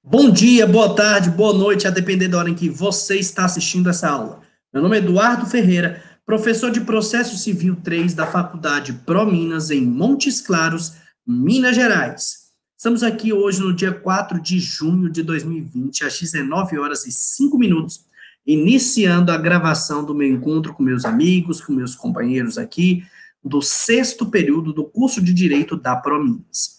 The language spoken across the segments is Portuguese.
Bom dia, boa tarde, boa noite, a depender da hora em que você está assistindo essa aula. Meu nome é Eduardo Ferreira, professor de Processo Civil 3 da Faculdade ProMinas, em Montes Claros, Minas Gerais. Estamos aqui hoje no dia 4 de junho de 2020, às 19 horas e 5 minutos, iniciando a gravação do meu encontro com meus amigos, com meus companheiros aqui, do sexto período do curso de Direito da ProMinas.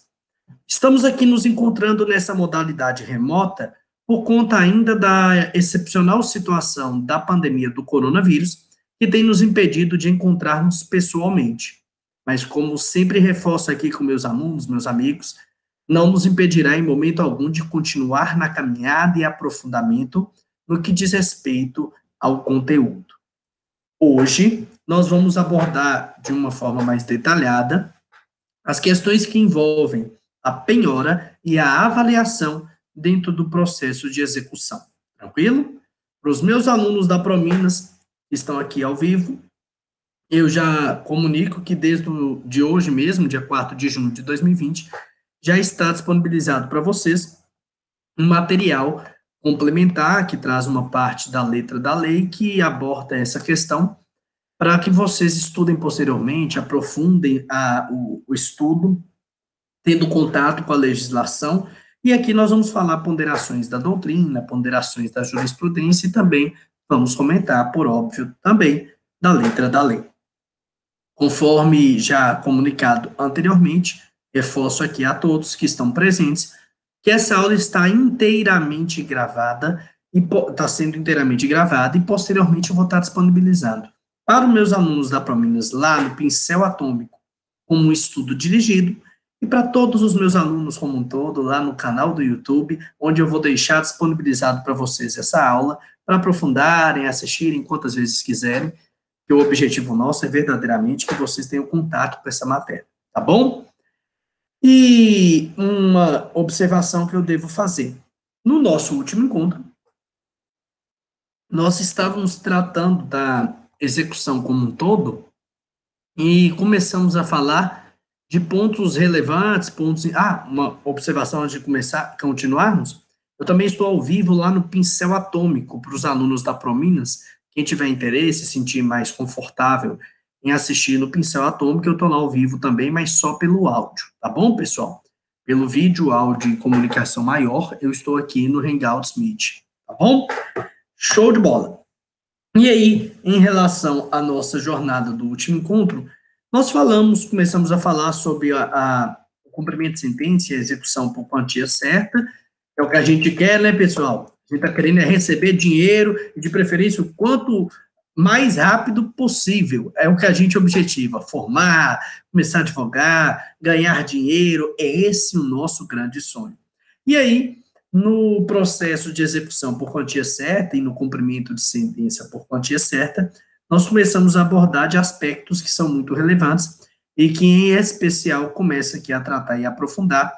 Estamos aqui nos encontrando nessa modalidade remota por conta ainda da excepcional situação da pandemia do coronavírus, que tem nos impedido de encontrarmos pessoalmente. Mas, como sempre reforço aqui com meus alunos, meus amigos, não nos impedirá em momento algum de continuar na caminhada e aprofundamento no que diz respeito ao conteúdo. Hoje, nós vamos abordar de uma forma mais detalhada as questões que envolvem a penhora e a avaliação dentro do processo de execução. Tranquilo? Para os meus alunos da ProMinas que estão aqui ao vivo, eu já comunico que desde de hoje mesmo, dia 4 de junho de 2020, já está disponibilizado para vocês um material complementar que traz uma parte da letra da lei que aborda essa questão para que vocês estudem posteriormente, aprofundem o estudo, tendo contato com a legislação, e aqui nós vamos falar ponderações da doutrina, ponderações da jurisprudência e também vamos comentar, por óbvio, também da letra da lei. Conforme já comunicado anteriormente, reforço aqui a todos que estão presentes que essa aula está inteiramente gravada e está sendo inteiramente gravada e posteriormente eu vou estar disponibilizando para os meus alunos da ProMinas lá no Pincel Atômico como um estudo dirigido e para todos os meus alunos como um todo lá no canal do YouTube, onde eu vou deixar disponibilizado para vocês essa aula para aprofundarem, assistirem quantas vezes quiserem, que o objetivo nosso é verdadeiramente que vocês tenham contato com essa matéria, tá bom? E uma observação que eu devo fazer. No nosso último encontro, nós estávamos tratando da execução como um todo e começamos a falar de pontos relevantes, pontos... uma observação antes de continuarmos. Eu também estou ao vivo lá no Pincel Atômico para os alunos da ProMinas. Quem tiver interesse, se sentir mais confortável em assistir no Pincel Atômico, eu estou lá ao vivo também, mas só pelo áudio, tá bom, pessoal? Pelo vídeo, áudio e comunicação maior, eu estou aqui no Hangouts Meet, tá bom? Show de bola! E aí, em relação à nossa jornada do último encontro, nós começamos a falar sobre o cumprimento de sentença e a execução por quantia certa, é o que a gente quer, né, pessoal? A gente está querendo receber dinheiro, e de preferência o quanto mais rápido possível. É o que a gente objetiva, formar, começar a advogar, ganhar dinheiro, é esse o nosso grande sonho. E aí, no processo de execução por quantia certa e no cumprimento de sentença por quantia certa, nós começamos a abordar de aspectos que são muito relevantes e que, em especial, começa aqui a tratar e aprofundar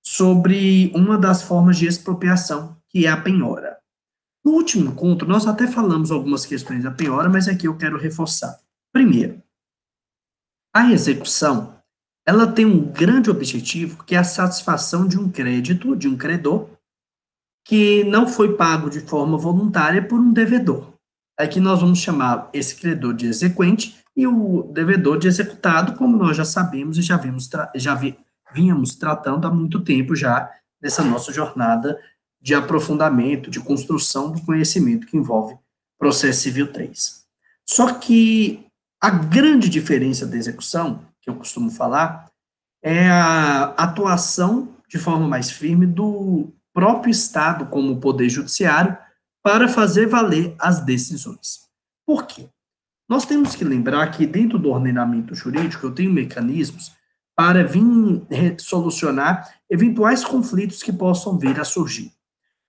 sobre uma das formas de expropriação, que é a penhora. No último encontro, nós até falamos algumas questões da penhora, mas aqui eu quero reforçar. Primeiro, a execução, ela tem um grande objetivo, que é a satisfação de um crédito, de um credor, que não foi pago de forma voluntária por um devedor. Aqui nós vamos chamar esse credor de exequente e o devedor de executado, como nós já sabemos e vínhamos tratando há muito tempo já nessa nossa jornada de aprofundamento, de construção do conhecimento que envolve processo civil 3. Só que a grande diferença da execução, que eu costumo falar, é a atuação de forma mais firme do próprio Estado como poder judiciário para fazer valer as decisões. Por quê? Nós temos que lembrar que dentro do ordenamento jurídico eu tenho mecanismos para vir solucionar eventuais conflitos que possam vir a surgir.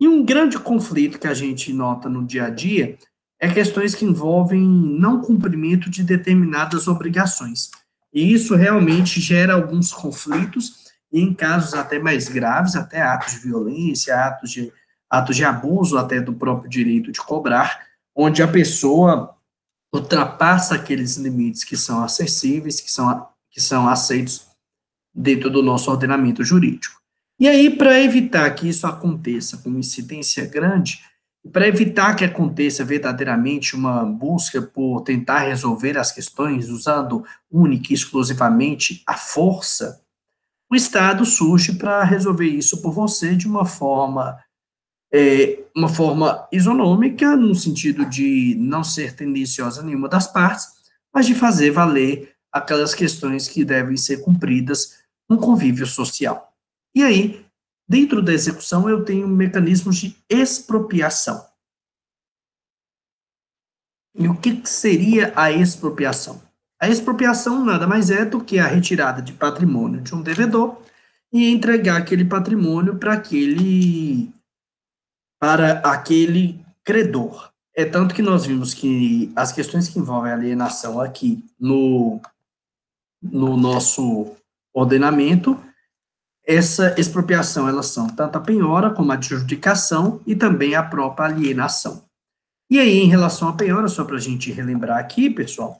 E um grande conflito que a gente nota no dia a dia é questões que envolvem não cumprimento de determinadas obrigações. E isso realmente gera alguns conflitos, e em casos até mais graves, até atos de violência, atos de abuso até do próprio direito de cobrar, onde a pessoa ultrapassa aqueles limites que são acessíveis, que são aceitos dentro do nosso ordenamento jurídico. E aí, para evitar que isso aconteça com incidência grande, para evitar que aconteça verdadeiramente uma busca por tentar resolver as questões usando única e exclusivamente a força, o Estado surge para resolver isso por você de uma forma isonômica, no sentido de não ser tendenciosa a nenhuma das partes, mas de fazer valer aquelas questões que devem ser cumpridas no convívio social. E aí, dentro da execução, eu tenho mecanismos de expropriação. E o que seria a expropriação? A expropriação nada mais é do que a retirada de patrimônio de um devedor e entregar aquele patrimônio para aquele credor. É tanto que nós vimos que as questões que envolvem alienação aqui no nosso ordenamento, essa expropriação, elas são tanto a penhora como a adjudicação e também a própria alienação. E aí, em relação à penhora, só para a gente relembrar aqui, pessoal,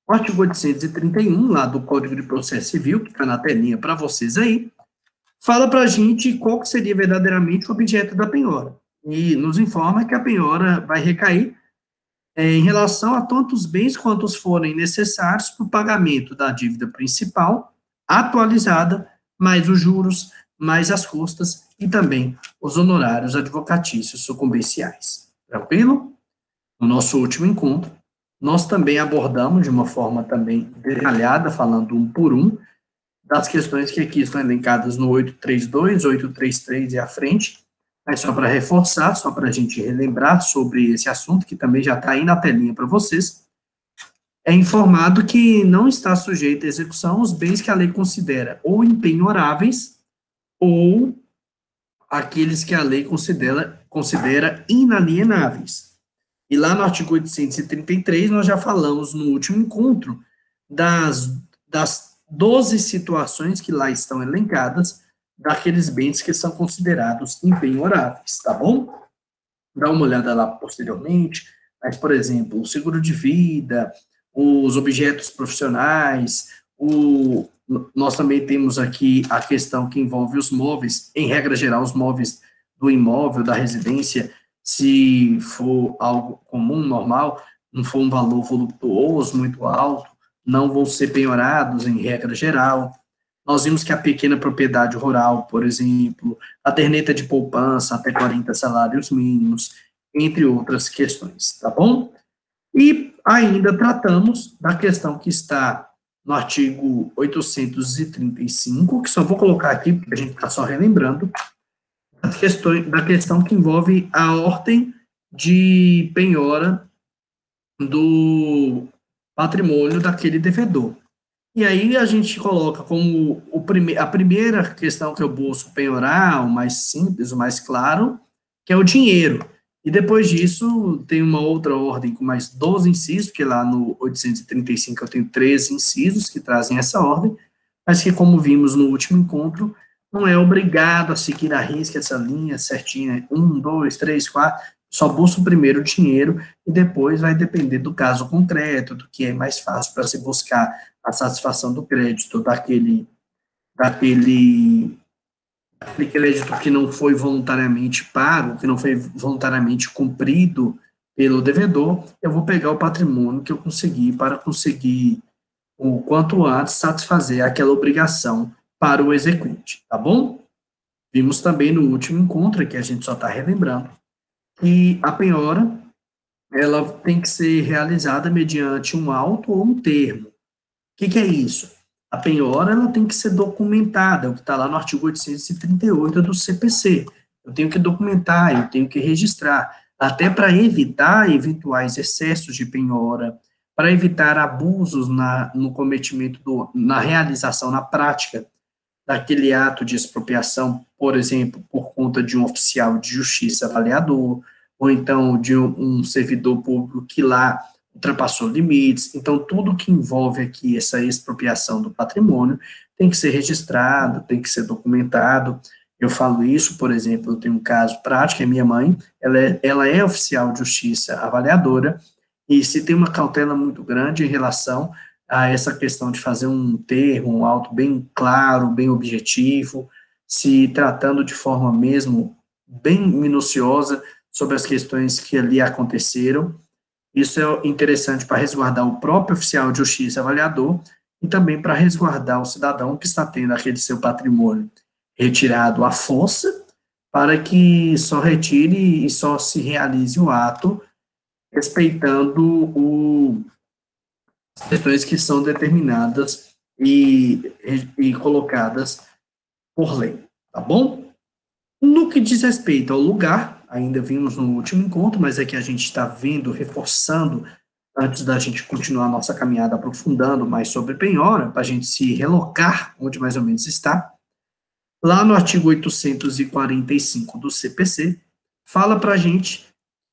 o artigo 831, lá do Código de Processo Civil, que está na telinha para vocês aí, fala para a gente qual que seria verdadeiramente o objeto da penhora. E nos informa que a penhora vai recair em relação a tantos bens quantos forem necessários para o pagamento da dívida principal, atualizada, mais os juros, mais as custas e também os honorários advocatícios sucumbenciais. Tranquilo? No nosso último encontro, nós também abordamos de uma forma também detalhada, falando um por um, das questões que aqui estão elencadas no 832, 833 e à frente, mas só para reforçar, só para a gente relembrar sobre esse assunto, que também já está aí na telinha para vocês, é informado que não está sujeito à execução os bens que a lei considera ou impenhoráveis ou aqueles que a lei considera inalienáveis. E lá no artigo 833, nós já falamos no último encontro das 12 situações que lá estão elencadas, daqueles bens que são considerados impenhoráveis, tá bom? Dá uma olhada lá posteriormente, mas, por exemplo, o seguro de vida, os objetos profissionais, nós também temos aqui a questão que envolve os móveis, em regra geral, os móveis do imóvel, da residência, se for algo comum, normal, não for um valor voluptuoso, muito alto, não vão ser penhorados em regra geral. Nós vimos que a pequena propriedade rural, por exemplo, a caderneta de poupança até 40 salários mínimos, entre outras questões, tá bom? E ainda tratamos da questão que está no artigo 835, que só vou colocar aqui, porque a gente está só relembrando, da questão que envolve a ordem de penhora do patrimônio daquele devedor. E aí a gente coloca como a primeira questão que eu busco penhorar, o mais simples, o mais claro, que é o dinheiro. E depois disso tem uma outra ordem com mais 12 incisos, porque lá no 835 eu tenho 13 incisos que trazem essa ordem, mas que, como vimos no último encontro, não é obrigado a seguir à risca essa linha certinha, 1, 2, 3, 4, só busca primeiro o dinheiro e depois vai depender do caso concreto, do que é mais fácil para se buscar a satisfação do crédito daquele crédito que não foi voluntariamente pago, que não foi voluntariamente cumprido pelo devedor, eu vou pegar o patrimônio que eu consegui para conseguir o quanto antes satisfazer aquela obrigação para o exequente, tá bom? Vimos também no último encontro, que a gente só está relembrando, que a penhora, ela tem que ser realizada mediante um auto ou um termo. O que é isso? A penhora, ela tem que ser documentada, o que está lá no artigo 838 do CPC. Eu tenho que documentar, eu tenho que registrar, até para evitar eventuais excessos de penhora, para evitar abusos no cometimento, na realização, na prática daquele ato de expropriação, por exemplo, por conta de um oficial de justiça avaliador, ou então de um servidor público que lá ultrapassou limites. Então, tudo que envolve aqui essa expropriação do patrimônio tem que ser registrado, tem que ser documentado. Eu falo isso, por exemplo, eu tenho um caso prático, é minha mãe, ela é oficial de justiça avaliadora, e se tem uma cautela muito grande em relação a essa questão de fazer um termo, um auto bem claro, bem objetivo, se tratando de forma mesmo bem minuciosa sobre as questões que ali aconteceram. Isso é interessante para resguardar o próprio oficial de justiça avaliador e também para resguardar o cidadão que está tendo aquele seu patrimônio retirado à força, para que só retire e só se realize o ato respeitando as questões que são determinadas e colocadas por lei, tá bom? No que diz respeito ao lugar, ainda vimos no último encontro, mas é que a gente está vendo, reforçando, antes da gente continuar a nossa caminhada, aprofundando mais sobre penhora, para a gente se relocar onde mais ou menos está. Lá no artigo 845 do CPC, fala para a gente,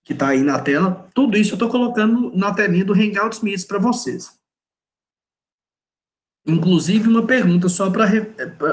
que está aí na tela, tudo isso eu estou colocando na telinha do Hangout Meets para vocês. Inclusive, uma pergunta só para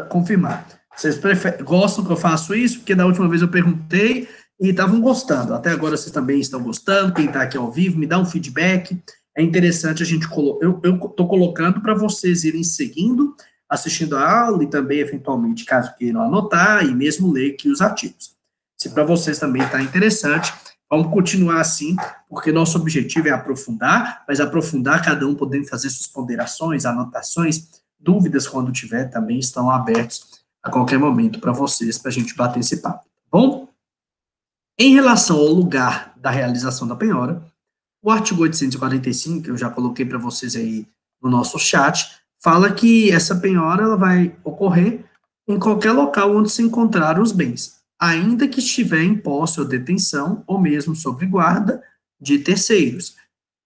confirmar. Vocês gostam que eu faço isso? Porque da última vez eu perguntei e estavam gostando. Até agora vocês também estão gostando. Quem está aqui ao vivo, me dá um feedback. É interessante a gente eu estou colocando para vocês irem seguindo, assistindo a aula e também, eventualmente, caso queiram anotar e mesmo ler aqui os artigos. Se para vocês também está interessante, vamos continuar assim, porque nosso objetivo é aprofundar, mas aprofundar cada um podendo fazer suas ponderações, anotações, dúvidas quando tiver também estão abertos a qualquer momento para vocês, para a gente bater esse papo, tá bom? Em relação ao lugar da realização da penhora, o artigo 845, que eu já coloquei para vocês aí no nosso chat, fala que essa penhora ela vai ocorrer em qualquer local onde se encontrar os bens, ainda que estiver em posse ou detenção, ou mesmo sob guarda de terceiros.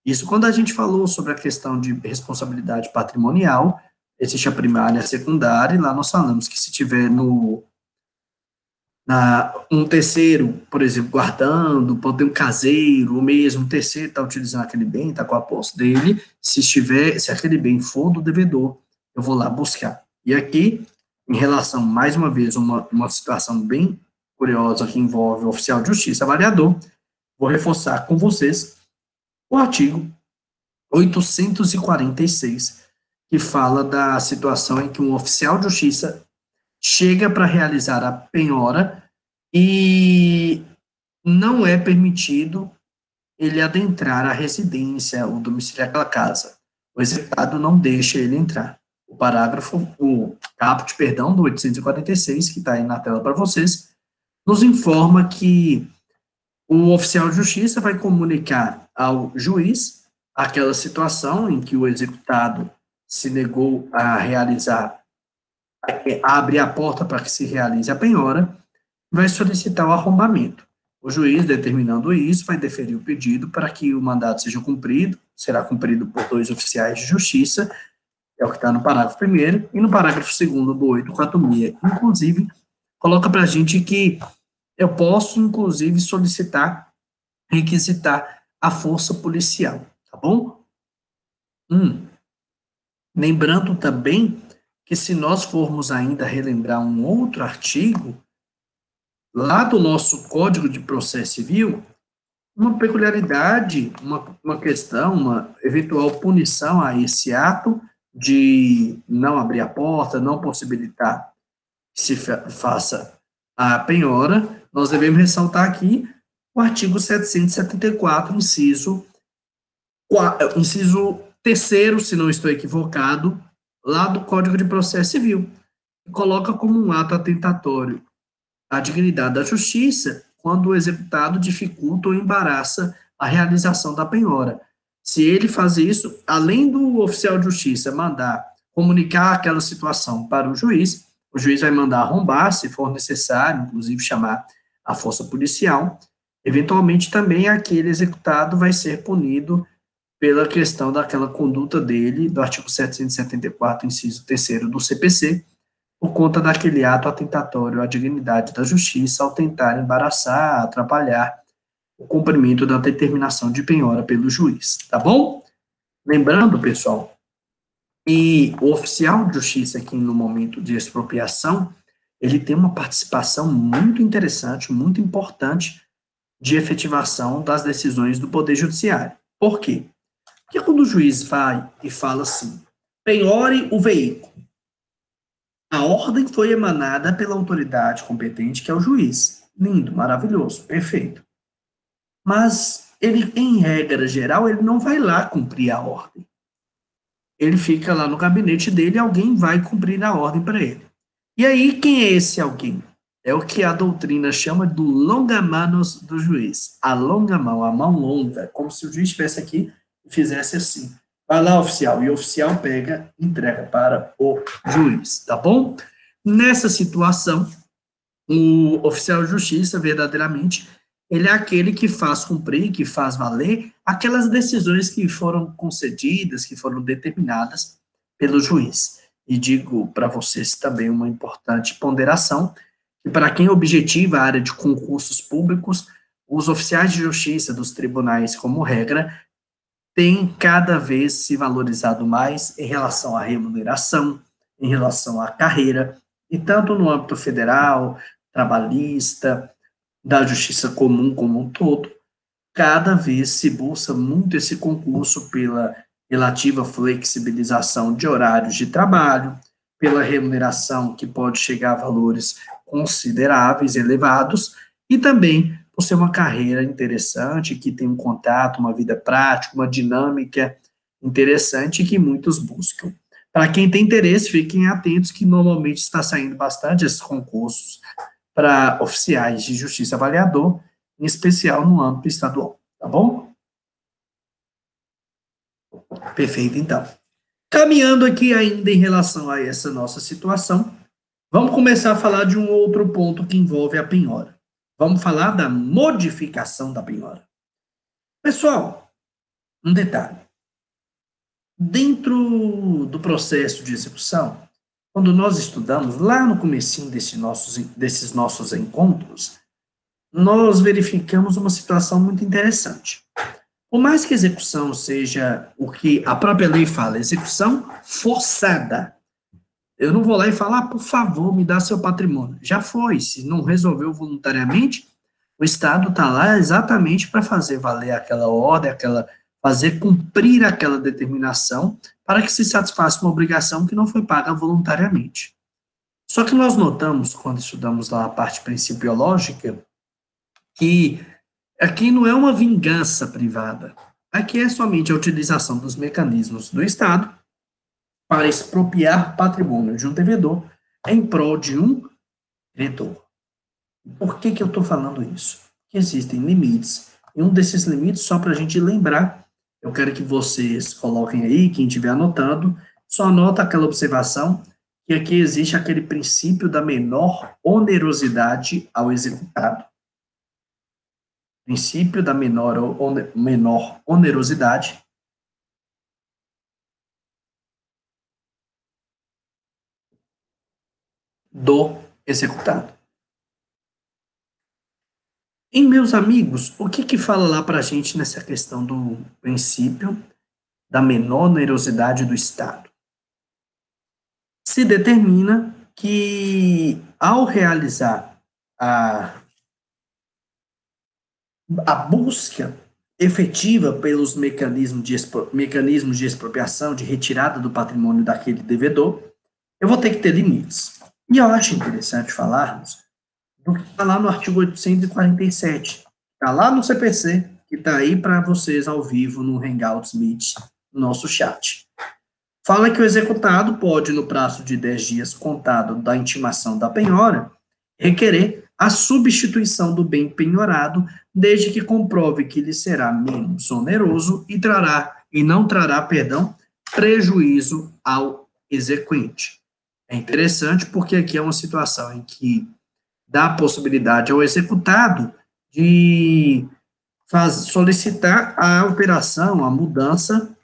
Isso quando a gente falou sobre a questão de responsabilidade patrimonial, existe a primária e a secundária, e lá nós falamos que se tiver um terceiro, por exemplo, guardando, pode ter um caseiro, ou mesmo um terceiro está utilizando aquele bem, está com a posse dele, se aquele bem for do devedor, eu vou lá buscar. E aqui, em relação, mais uma vez, uma situação bem curiosa que envolve o oficial de justiça avaliador, vou reforçar com vocês o artigo 846, que fala da situação em que um oficial de justiça chega para realizar a penhora e não é permitido ele adentrar a residência, o domicílio daquela casa. O executado não deixa ele entrar. O caput, perdão, do 846, que está aí na tela para vocês, nos informa que o oficial de justiça vai comunicar ao juiz aquela situação em que o executado se negou a realizar, abre a porta para que se realize a penhora, vai solicitar o arrombamento. O juiz, determinando isso, vai deferir o pedido para que o mandato seja cumprido, será cumprido por 2 oficiais de justiça, é o que está no parágrafo 1º, e no parágrafo 2º do 846, inclusive, coloca para a gente que eu posso, inclusive, requisitar a força policial, tá bom? Lembrando também que se nós formos ainda relembrar um outro artigo, lá do nosso Código de Processo Civil, uma peculiaridade, uma questão, uma eventual punição a esse ato de não abrir a porta, não possibilitar que se faça a penhora, nós devemos ressaltar aqui o artigo 774, inciso 3º, se não estou equivocado, lá do Código de Processo Civil, que coloca como um ato atentatório a dignidade da justiça quando o executado dificulta ou embaraça a realização da penhora. Se ele faz isso, além do oficial de justiça mandar comunicar aquela situação para o juiz vai mandar arrombar, se for necessário, inclusive chamar a força policial. Eventualmente, também aquele executado vai ser punido pela questão daquela conduta dele, do artigo 774, inciso 3º do CPC, por conta daquele ato atentatório à dignidade da justiça ao tentar embaraçar, atrapalhar o cumprimento da determinação de penhora pelo juiz, tá bom? Lembrando, pessoal, que o oficial de justiça aqui no momento de expropriação, ele tem uma participação muito interessante, muito importante de efetivação das decisões do Poder Judiciário. Por quê? Porque quando o juiz vai e fala assim, penhore o veículo, A ordem foi emanada pela autoridade competente, que é o juiz. Lindo, maravilhoso, perfeito. Mas ele, em regra geral, ele não vai lá cumprir a ordem. Ele fica lá no gabinete dele e alguém vai cumprir a ordem para ele. E aí, quem é esse alguém? É o que a doutrina chama do longa-manos do juiz. A longa mão, a mão longa, como se o juiz estivesse aqui e fizesse assim. Vai lá, oficial, e o oficial pega e entrega para o juiz, tá bom? Nessa situação, o oficial de justiça, verdadeiramente, ele é aquele que faz cumprir, que faz valer aquelas decisões que foram concedidas, que foram determinadas pelo juiz. E digo para vocês também uma importante ponderação, que para quem objetiva a área de concursos públicos, os oficiais de justiça dos tribunais, como regra, têm cada vez se valorizado mais em relação à remuneração, em relação à carreira, e tanto no âmbito federal, trabalhista, da justiça comum como um todo, cada vez se busca muito esse concurso pela relativa flexibilização de horários de trabalho, pela remuneração que pode chegar a valores consideráveis, elevados, e também por ser uma carreira interessante, que tem um contato, uma vida prática, uma dinâmica interessante que muitos buscam. Para quem tem interesse, fiquem atentos que normalmente está saindo bastante esses concursos para oficiais de justiça avaliador, em especial no âmbito estadual, tá bom? Perfeito, então. Caminhando aqui ainda em relação a essa nossa situação, vamos começar a falar de um outro ponto que envolve a penhora. Vamos falar da modificação da penhora. Pessoal, um detalhe. Dentro do processo de execução, quando nós estudamos, lá no comecinho desses nossos encontros, nós verificamos uma situação muito interessante. Por mais que a execução seja o que a própria lei fala, execução forçada, eu não vou lá e falar, ah, por favor, me dá seu patrimônio. Já foi, se não resolveu voluntariamente, o Estado está lá exatamente para fazer valer aquela ordem, fazer cumprir aquela determinação, para que se satisfaça uma obrigação que não foi paga voluntariamente. Só que nós notamos, quando estudamos lá a parte principiológica, que aqui não é uma vingança privada. Aqui é somente a utilização dos mecanismos do Estado para expropriar patrimônio de um devedor em prol de um credor. Por que eu estou falando isso? Porque existem limites. E um desses limites, só para a gente lembrar, eu quero que vocês coloquem aí, quem estiver anotando, só anota aquela observação que aqui existe aquele princípio da menor onerosidade ao executado. Princípio da menor onerosidade do executado. E, meus amigos, o que fala lá para a gente nessa questão do princípio da menor onerosidade do Estado? Se determina que, ao realizar a busca efetiva pelos mecanismos de expropriação, de retirada do patrimônio daquele devedor, eu vou ter que ter limites. E eu acho interessante falarmos do que está lá no artigo 847, está lá no CPC, que está aí para vocês ao vivo no Hangouts Meet, no nosso chat. Fala que o executado pode, no prazo de 10 dias contado da intimação da penhora, requerer a substituição do bem penhorado, desde que comprove que lhe será menos oneroso e não trará, prejuízo ao exequente. É interessante porque aqui é uma situação em que dá a possibilidade ao executado de solicitar a operação, a mudança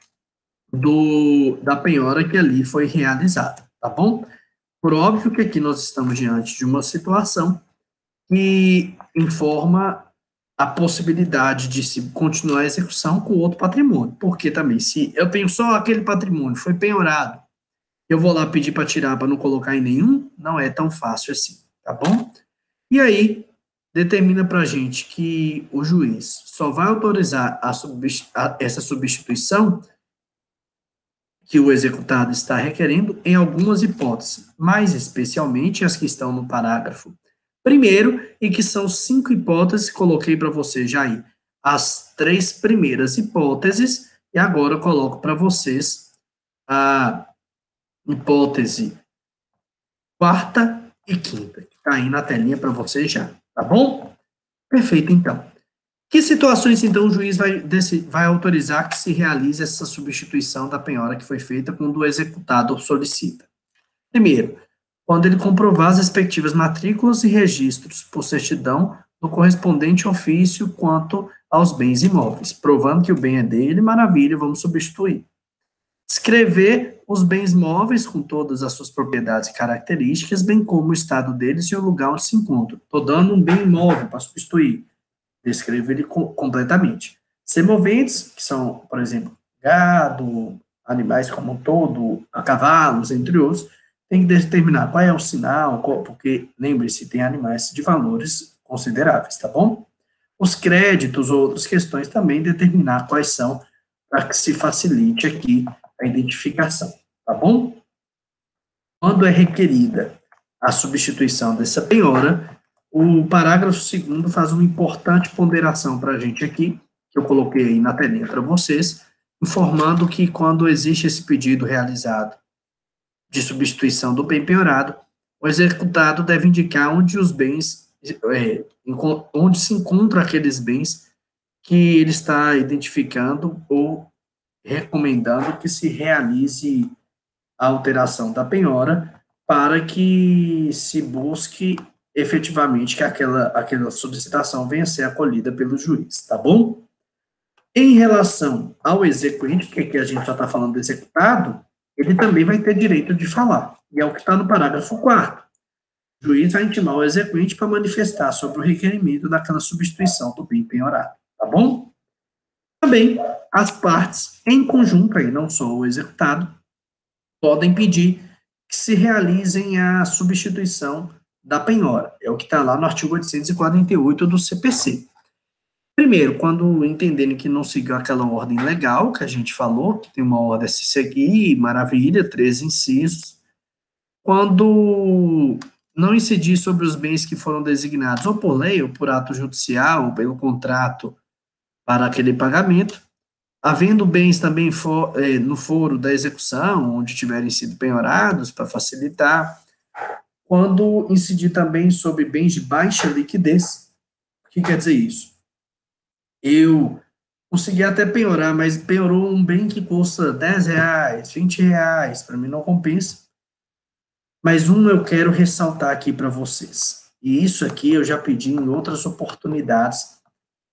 da penhora que ali foi realizada, tá bom? Por óbvio que aqui nós estamos diante de uma situação que informa a possibilidade de se continuar a execução com outro patrimônio, porque também, se eu tenho só aquele patrimônio, foi penhorado, eu vou lá pedir para tirar, para não colocar em nenhum, não é tão fácil assim, tá bom? E aí, determina para a gente que o juiz só vai autorizar essa substituição que o executado está requerendo em algumas hipóteses, mais especialmente as que estão no parágrafo primeiro, e que são 5 hipóteses, coloquei para você já aí as 3 primeiras hipóteses, e agora eu coloco para vocês a hipótese quarta e quinta, que está aí na telinha para vocês já, tá bom? Perfeito, então. Que situações, então, o juiz vai autorizar que se realize essa substituição da penhora que foi feita quando o executado solicita? Primeiro, quando ele comprovar as respectivas matrículas e registros por certidão do correspondente ofício quanto aos bens imóveis, provando que o bem é dele, maravilha, vamos substituir. Escrever os bens móveis com todas as suas propriedades e características, bem como o estado deles e o lugar onde se encontram. Estou dando um bem imóvel para substituir. Descrevo ele completamente. Semoventes, que são, por exemplo, gado, animais como um todo, cavalos, entre outros, tem que determinar qual é o sinal, porque, lembre-se, tem animais de valores consideráveis, tá bom? Os créditos ou outras questões também determinar quais são, para que se facilite aqui a identificação, tá bom? Quando é requerida a substituição dessa penhora, o parágrafo 2º faz uma importante ponderação para a gente aqui, que eu coloquei aí na telinha para vocês, informando que quando existe esse pedido realizado de substituição do bem penhorado, o executado deve indicar onde os bens, onde se encontram aqueles bens que ele está identificando ou recomendando que se realize a alteração da penhora para que se busque efetivamente que aquela solicitação venha a ser acolhida pelo juiz, tá bom? Em relação ao exequente, que aqui a gente já está falando do executado, ele também vai ter direito de falar, e é o que está no parágrafo 4º. O juiz vai intimar o exequente para manifestar sobre o requerimento daquela substituição do bem penhorado, tá bom? Também, as partes, em conjunto, aí não só o executado, podem pedir que se realizem a substituição da penhora. É o que está lá no artigo 848 do CPC. Primeiro, quando entenderem que não seguiu aquela ordem legal que a gente falou, que tem uma ordem a se seguir, maravilha, 3 incisos. Quando não incidir sobre os bens que foram designados ou por lei, ou por ato judicial, ou pelo contrato para aquele pagamento, havendo bens também no foro da execução, onde tiverem sido penhorados, para facilitar. Quando incidir também sobre bens de baixa liquidez, o que quer dizer isso? Eu consegui até penhorar, mas penhorou um bem que custa R$10, R$20, para mim não compensa. Mas eu quero ressaltar aqui para vocês, e isso aqui eu já pedi em outras oportunidades,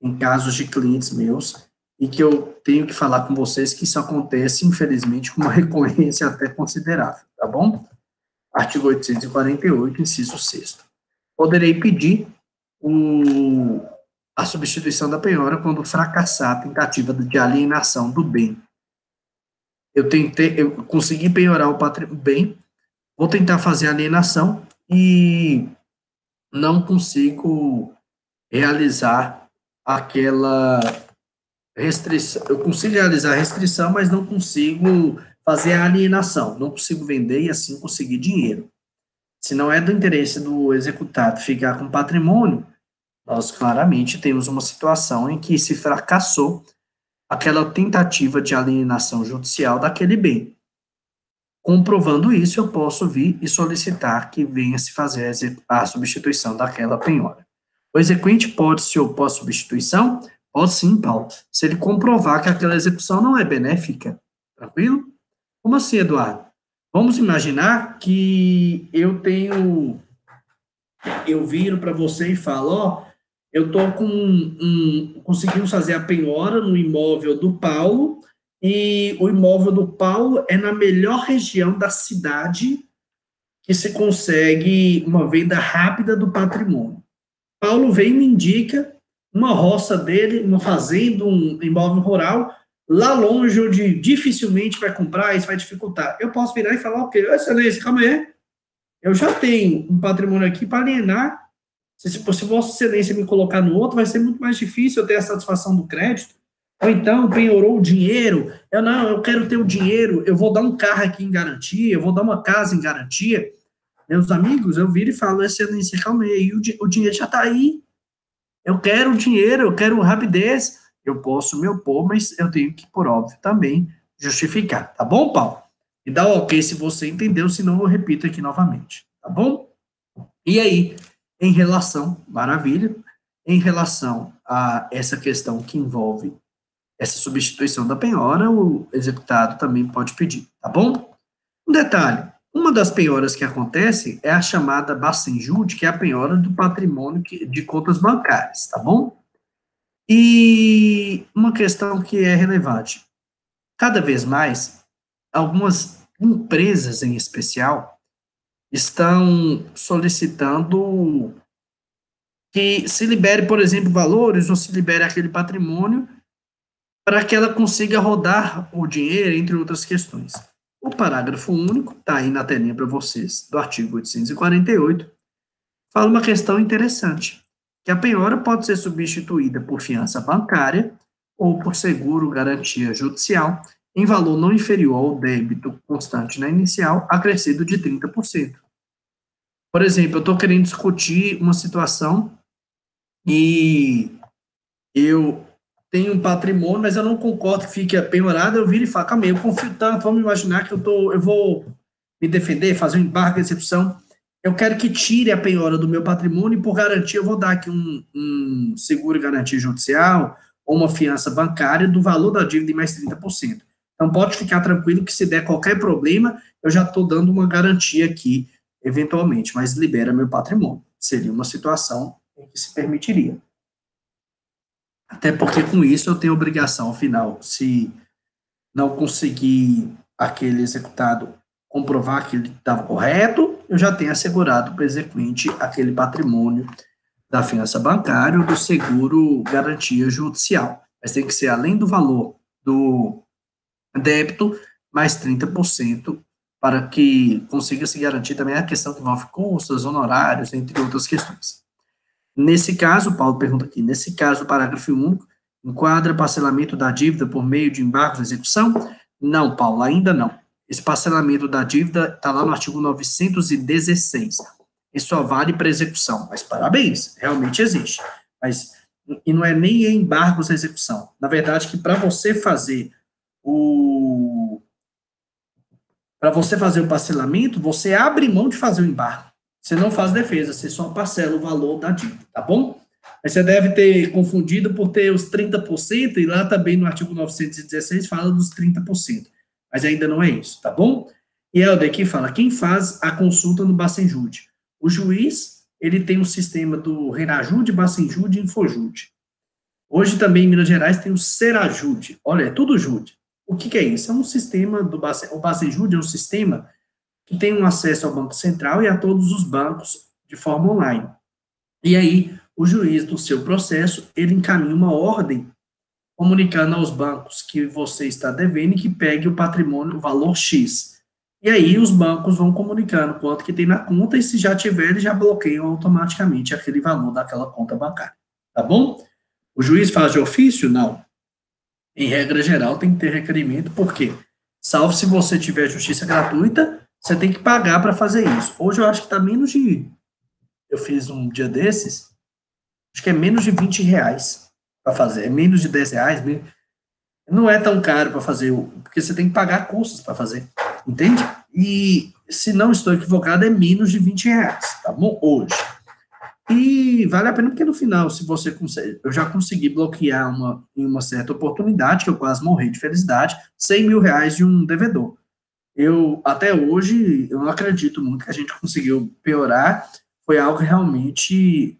em casos de clientes meus, e que eu tenho que falar com vocês que isso acontece, infelizmente, com uma recorrência até considerável, tá bom? Artigo 848, inciso 6º. Poderei pedir a substituição da penhora quando fracassar a tentativa de alienação do bem. Eu consegui penhorar o bem, vou tentar fazer a alienação e não consigo realizar aquela restrição. Eu consigo realizar a restrição, mas não consigo fazer a alienação, não consigo vender e assim conseguir dinheiro. Se não é do interesse do executado ficar com patrimônio, nós claramente temos uma situação em que se fracassou aquela tentativa de alienação judicial daquele bem. Comprovando isso, eu posso vir e solicitar que venha se fazer a substituição daquela penhora. O exequente pode se opor à substituição? Pode sim, Paulo, se ele comprovar que aquela execução não é benéfica. Tranquilo? Como assim, Eduardo? Vamos imaginar que eu viro para você e falo, ó, eu estou conseguimos fazer a penhora no imóvel do Paulo, e o imóvel do Paulo é na melhor região da cidade que se consegue uma venda rápida do patrimônio. Paulo vem e me indica uma roça dele, uma fazenda, um imóvel rural, lá longe, onde dificilmente vai comprar, isso vai dificultar. Eu posso virar e falar, ok, excelência, calma aí, eu já tenho um patrimônio aqui para alienar. Se Vossa Excelência me colocar no outro, vai ser muito mais difícil eu ter a satisfação do crédito. Ou então penhorou o dinheiro, eu quero ter o dinheiro, eu vou dar um carro aqui em garantia, eu vou dar uma casa em garantia. Meus amigos, eu viro e falo, excelência, calma aí, o dinheiro já está aí, eu quero o dinheiro, eu quero rapidez, eu posso me opor, mas eu tenho que, por óbvio, também justificar, tá bom, Paulo? E dá um ok se você entendeu, senão eu repito aqui novamente, tá bom? E aí, em relação, maravilha, em relação a essa questão que envolve essa substituição da penhora, o executado também pode pedir, tá bom? Um detalhe, uma das penhoras que acontece é a chamada Bacenjude, que é a penhora do patrimônio de contas bancárias, tá bom? E uma questão que é relevante, cada vez mais, algumas empresas em especial estão solicitando que se libere, por exemplo, valores ou se libere aquele patrimônio para que ela consiga rodar o dinheiro, entre outras questões. O parágrafo único, está aí na telinha para vocês, do artigo 848, fala uma questão interessante, que a penhora pode ser substituída por fiança bancária ou por seguro garantia judicial em valor não inferior ao débito constante na inicial, acrescido de 30%. Por exemplo, eu estou querendo discutir uma situação e eu tenho um patrimônio, mas eu não concordo que fique penhorado, eu viro e falo, calma aí, eu confio tanto, vamos imaginar que eu vou me defender, fazer um embargo de execução, eu quero que tire a penhora do meu patrimônio e, por garantia, eu vou dar aqui um seguro garantia judicial ou uma fiança bancária do valor da dívida em mais 30%. Então, pode ficar tranquilo que se der qualquer problema, eu já estou dando uma garantia aqui, eventualmente, mas libera meu patrimônio. Seria uma situação em que se permitiria. Até porque com isso eu tenho obrigação, afinal, se não conseguir aquele executado comprovar que ele estava correto, eu já tenho assegurado para o exequente aquele patrimônio da fiança bancária ou do seguro garantia judicial. Mas tem que ser além do valor do débito, mais 30%, para que consiga se garantir também a questão que envolve custos, honorários, entre outras questões. Nesse caso, Paulo pergunta aqui, nesse caso, o parágrafo único enquadra parcelamento da dívida por meio de embargos de execução? Não, Paulo, ainda não. Esse parcelamento da dívida está lá no artigo 916. E só vale para execução. Mas parabéns, realmente existe. Mas, e não é nem embargos de execução. Na verdade, que para você fazer o parcelamento, você abre mão de fazer o embargo. Você não faz defesa, você só parcela o valor da dívida, tá bom? Mas você deve ter confundido por ter os 30%, e lá também no artigo 916 fala dos 30%. Mas ainda não é isso, tá bom? E Helder aqui fala, quem faz a consulta no Bacenjude? O juiz, ele tem um sistema do Renajude, Bacenjude e Infojude. Hoje também em Minas Gerais tem o Serajude. Olha, é tudo Jude. O que é isso? É um sistema do o Bacenjude é um sistema que tem um acesso ao Banco Central e a todos os bancos de forma online. E aí, o juiz, do seu processo, ele encaminha uma ordem comunicando aos bancos que você está devendo e que pegue o patrimônio, o valor X. E aí, os bancos vão comunicando quanto que tem na conta e se já tiver, eles já bloqueiam automaticamente aquele valor daquela conta bancária. Tá bom? O juiz faz de ofício? Não. Em regra geral, tem que ter requerimento, por quê? Salvo se você tiver justiça gratuita, você tem que pagar para fazer isso. Hoje eu acho que está menos de. Eu fiz um dia desses, acho que é menos de R$ 20 para fazer. É menos de R$ 10. Não é tão caro para fazer, porque você tem que pagar custos para fazer. Entende? E, se não estou equivocado, é menos de R$ 20, tá bom? Hoje. E vale a pena porque no final, se você consegue, eu já consegui bloquear em uma certa oportunidade, que eu quase morri de felicidade, R$ 100.000 de um devedor. Eu, até hoje, eu não acredito muito que a gente conseguiu piorar, foi algo realmente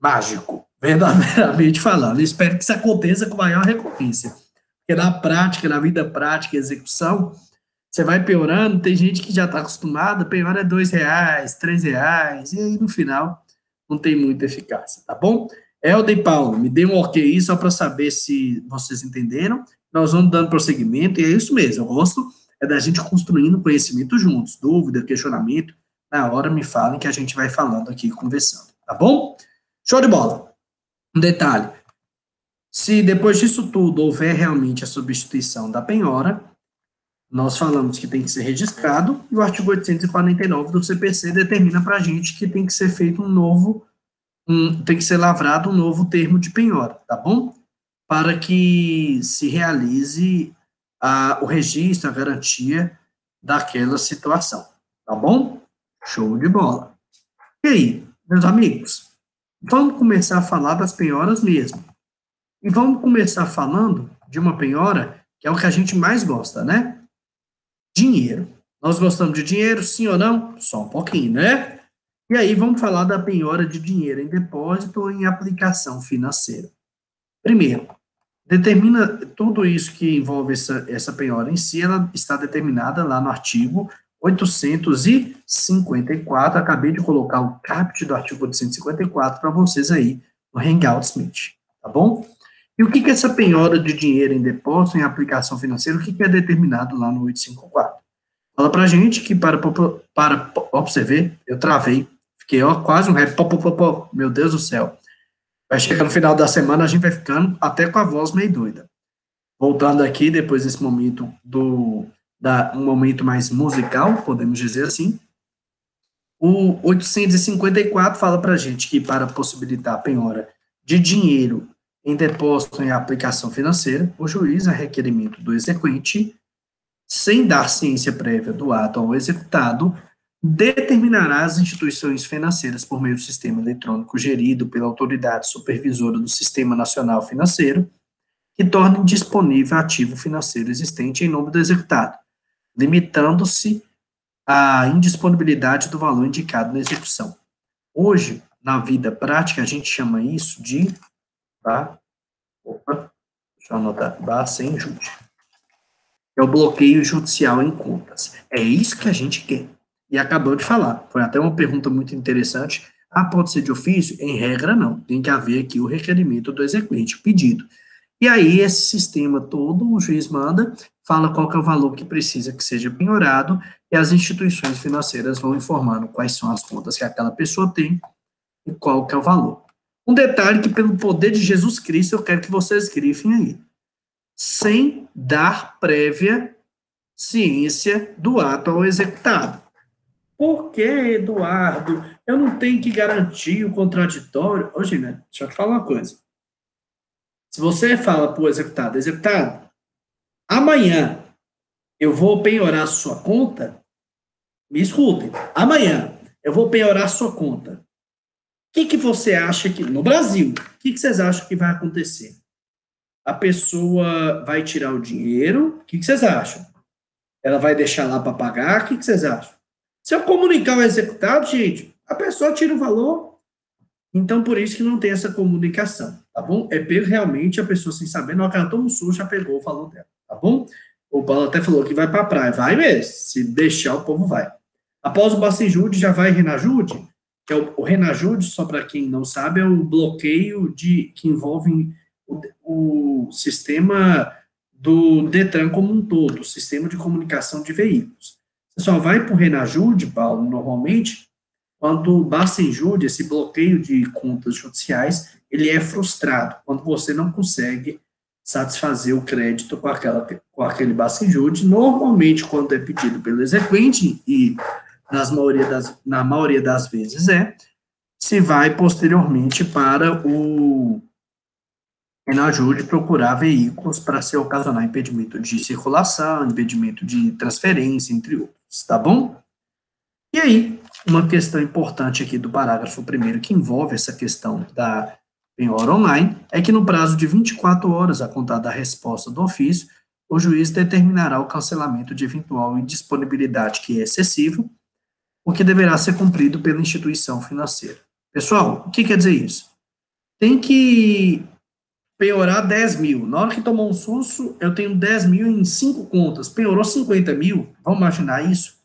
mágico, verdadeiramente falando. Eu espero que isso aconteça com maior recorrência, porque na prática, na vida prática, execução, você vai piorando, tem gente que já está acostumada, pior é R$ 2, R$ 3, e aí no final não tem muita eficácia, tá bom? Helder e Paulo, me dê um ok só para saber se vocês entenderam. Nós vamos dando prosseguimento, e é isso mesmo, eu gosto da gente construindo conhecimento juntos, dúvida, questionamento, na hora me falem que a gente vai falando aqui, conversando, tá bom? Show de bola. Um detalhe, Se depois disso tudo houver realmente a substituição da penhora, nós falamos que tem que ser registrado, e o artigo 849 do CPC determina para a gente que tem que ser feito tem que ser lavrado um novo termo de penhora, tá bom? Para que se realize o registro, a garantia daquela situação, tá bom? Show de bola. E aí, meus amigos, vamos começar a falar das penhoras mesmo. E vamos começar falando de uma penhora que é o que a gente mais gosta, né? Dinheiro. Nós gostamos de dinheiro, sim ou não? Só um pouquinho, né? E aí vamos falar da penhora de dinheiro em depósito ou em aplicação financeira. Primeiro, determina tudo isso que envolve essa penhora em si, ela está determinada lá no artigo 854, acabei de colocar o caput do artigo 854 para vocês aí no Hangouts Meet, tá bom? E o que é essa penhora de dinheiro em depósito, em aplicação financeira, o que é determinado lá no 854? Fala para a gente que observar, eu travei, fiquei quase um rap, meu Deus do céu. Vai chegar no final da semana, a gente vai ficando até com a voz meio doida. Voltando aqui, depois desse momento um momento mais musical, podemos dizer assim, o 854 fala para a gente que para possibilitar a penhora de dinheiro em depósito em aplicação financeira, o juiz, a requerimento do exequente, sem dar ciência prévia do ato ao executado, determinará as instituições financeiras por meio do sistema eletrônico gerido pela autoridade supervisora do Sistema Nacional Financeiro, que tornem disponível ativo financeiro existente em nome do executado, limitando-se à indisponibilidade do valor indicado na execução. Hoje, na vida prática, a gente chama isso de deixa eu anotar, sem júri. É o bloqueio judicial em contas. É isso que a gente quer. E acabou de falar. Foi até uma pergunta muito interessante. Pode ser de ofício? Em regra, não. Tem que haver aqui o requerimento do exequente, o pedido. E aí, esse sistema todo, o juiz manda, fala qual que é o valor que precisa que seja penhorado, e as instituições financeiras vão informando quais são as contas que aquela pessoa tem e qual que é o valor. Um detalhe que, pelo poder de Jesus Cristo, eu quero que vocês grifem aí. Sem dar prévia ciência do ato ao executado. Por que, Eduardo? Eu não tenho que garantir o contraditório. Ô, Gina, deixa eu te falar uma coisa. Se você fala para o executado, amanhã eu vou penhorar a sua conta, me escutem, amanhã eu vou penhorar a sua conta. O que você acha que, no Brasil, o que vocês acham que vai acontecer? A pessoa vai tirar o dinheiro, o que vocês acham? Ela vai deixar lá para pagar, o que vocês acham? Se eu comunicar ao executado, gente, a pessoa tira o valor. Então, por isso que não tem essa comunicação, tá bom? É pego realmente a pessoa sem saber, na hora que ela toma um susto, já pegou o valor dela, tá bom? O Paulo até falou que vai para a praia, vai mesmo, se deixar o povo vai. Após o Bacenjude, já vai Renajude, que é o Renajude, só para quem não sabe, é o bloqueio que envolve o sistema do Detran como um todo, o sistema de comunicação de veículos. Você só vai para o Renajude, Paulo, normalmente, quando o Bacenjude, esse bloqueio de contas judiciais, ele é frustrado, quando você não consegue satisfazer o crédito com aquele Bacenjude, normalmente quando é pedido pelo exequente, e na maioria das vezes se vai posteriormente para o Renajude procurar veículos para se ocasionar impedimento de circulação, impedimento de transferência, entre outros, tá bom? E aí, uma questão importante aqui do parágrafo 1º, que envolve essa questão da penhora online, é que no prazo de 24 horas a contar da resposta do ofício, o juiz determinará o cancelamento de eventual indisponibilidade que é excessivo, o que deverá ser cumprido pela instituição financeira. Pessoal, o que quer dizer isso? Tem que penhorar 10 mil. Na hora que tomou um susto, eu tenho 10 mil em 5 contas. Penhorou 50 mil. Vamos imaginar isso?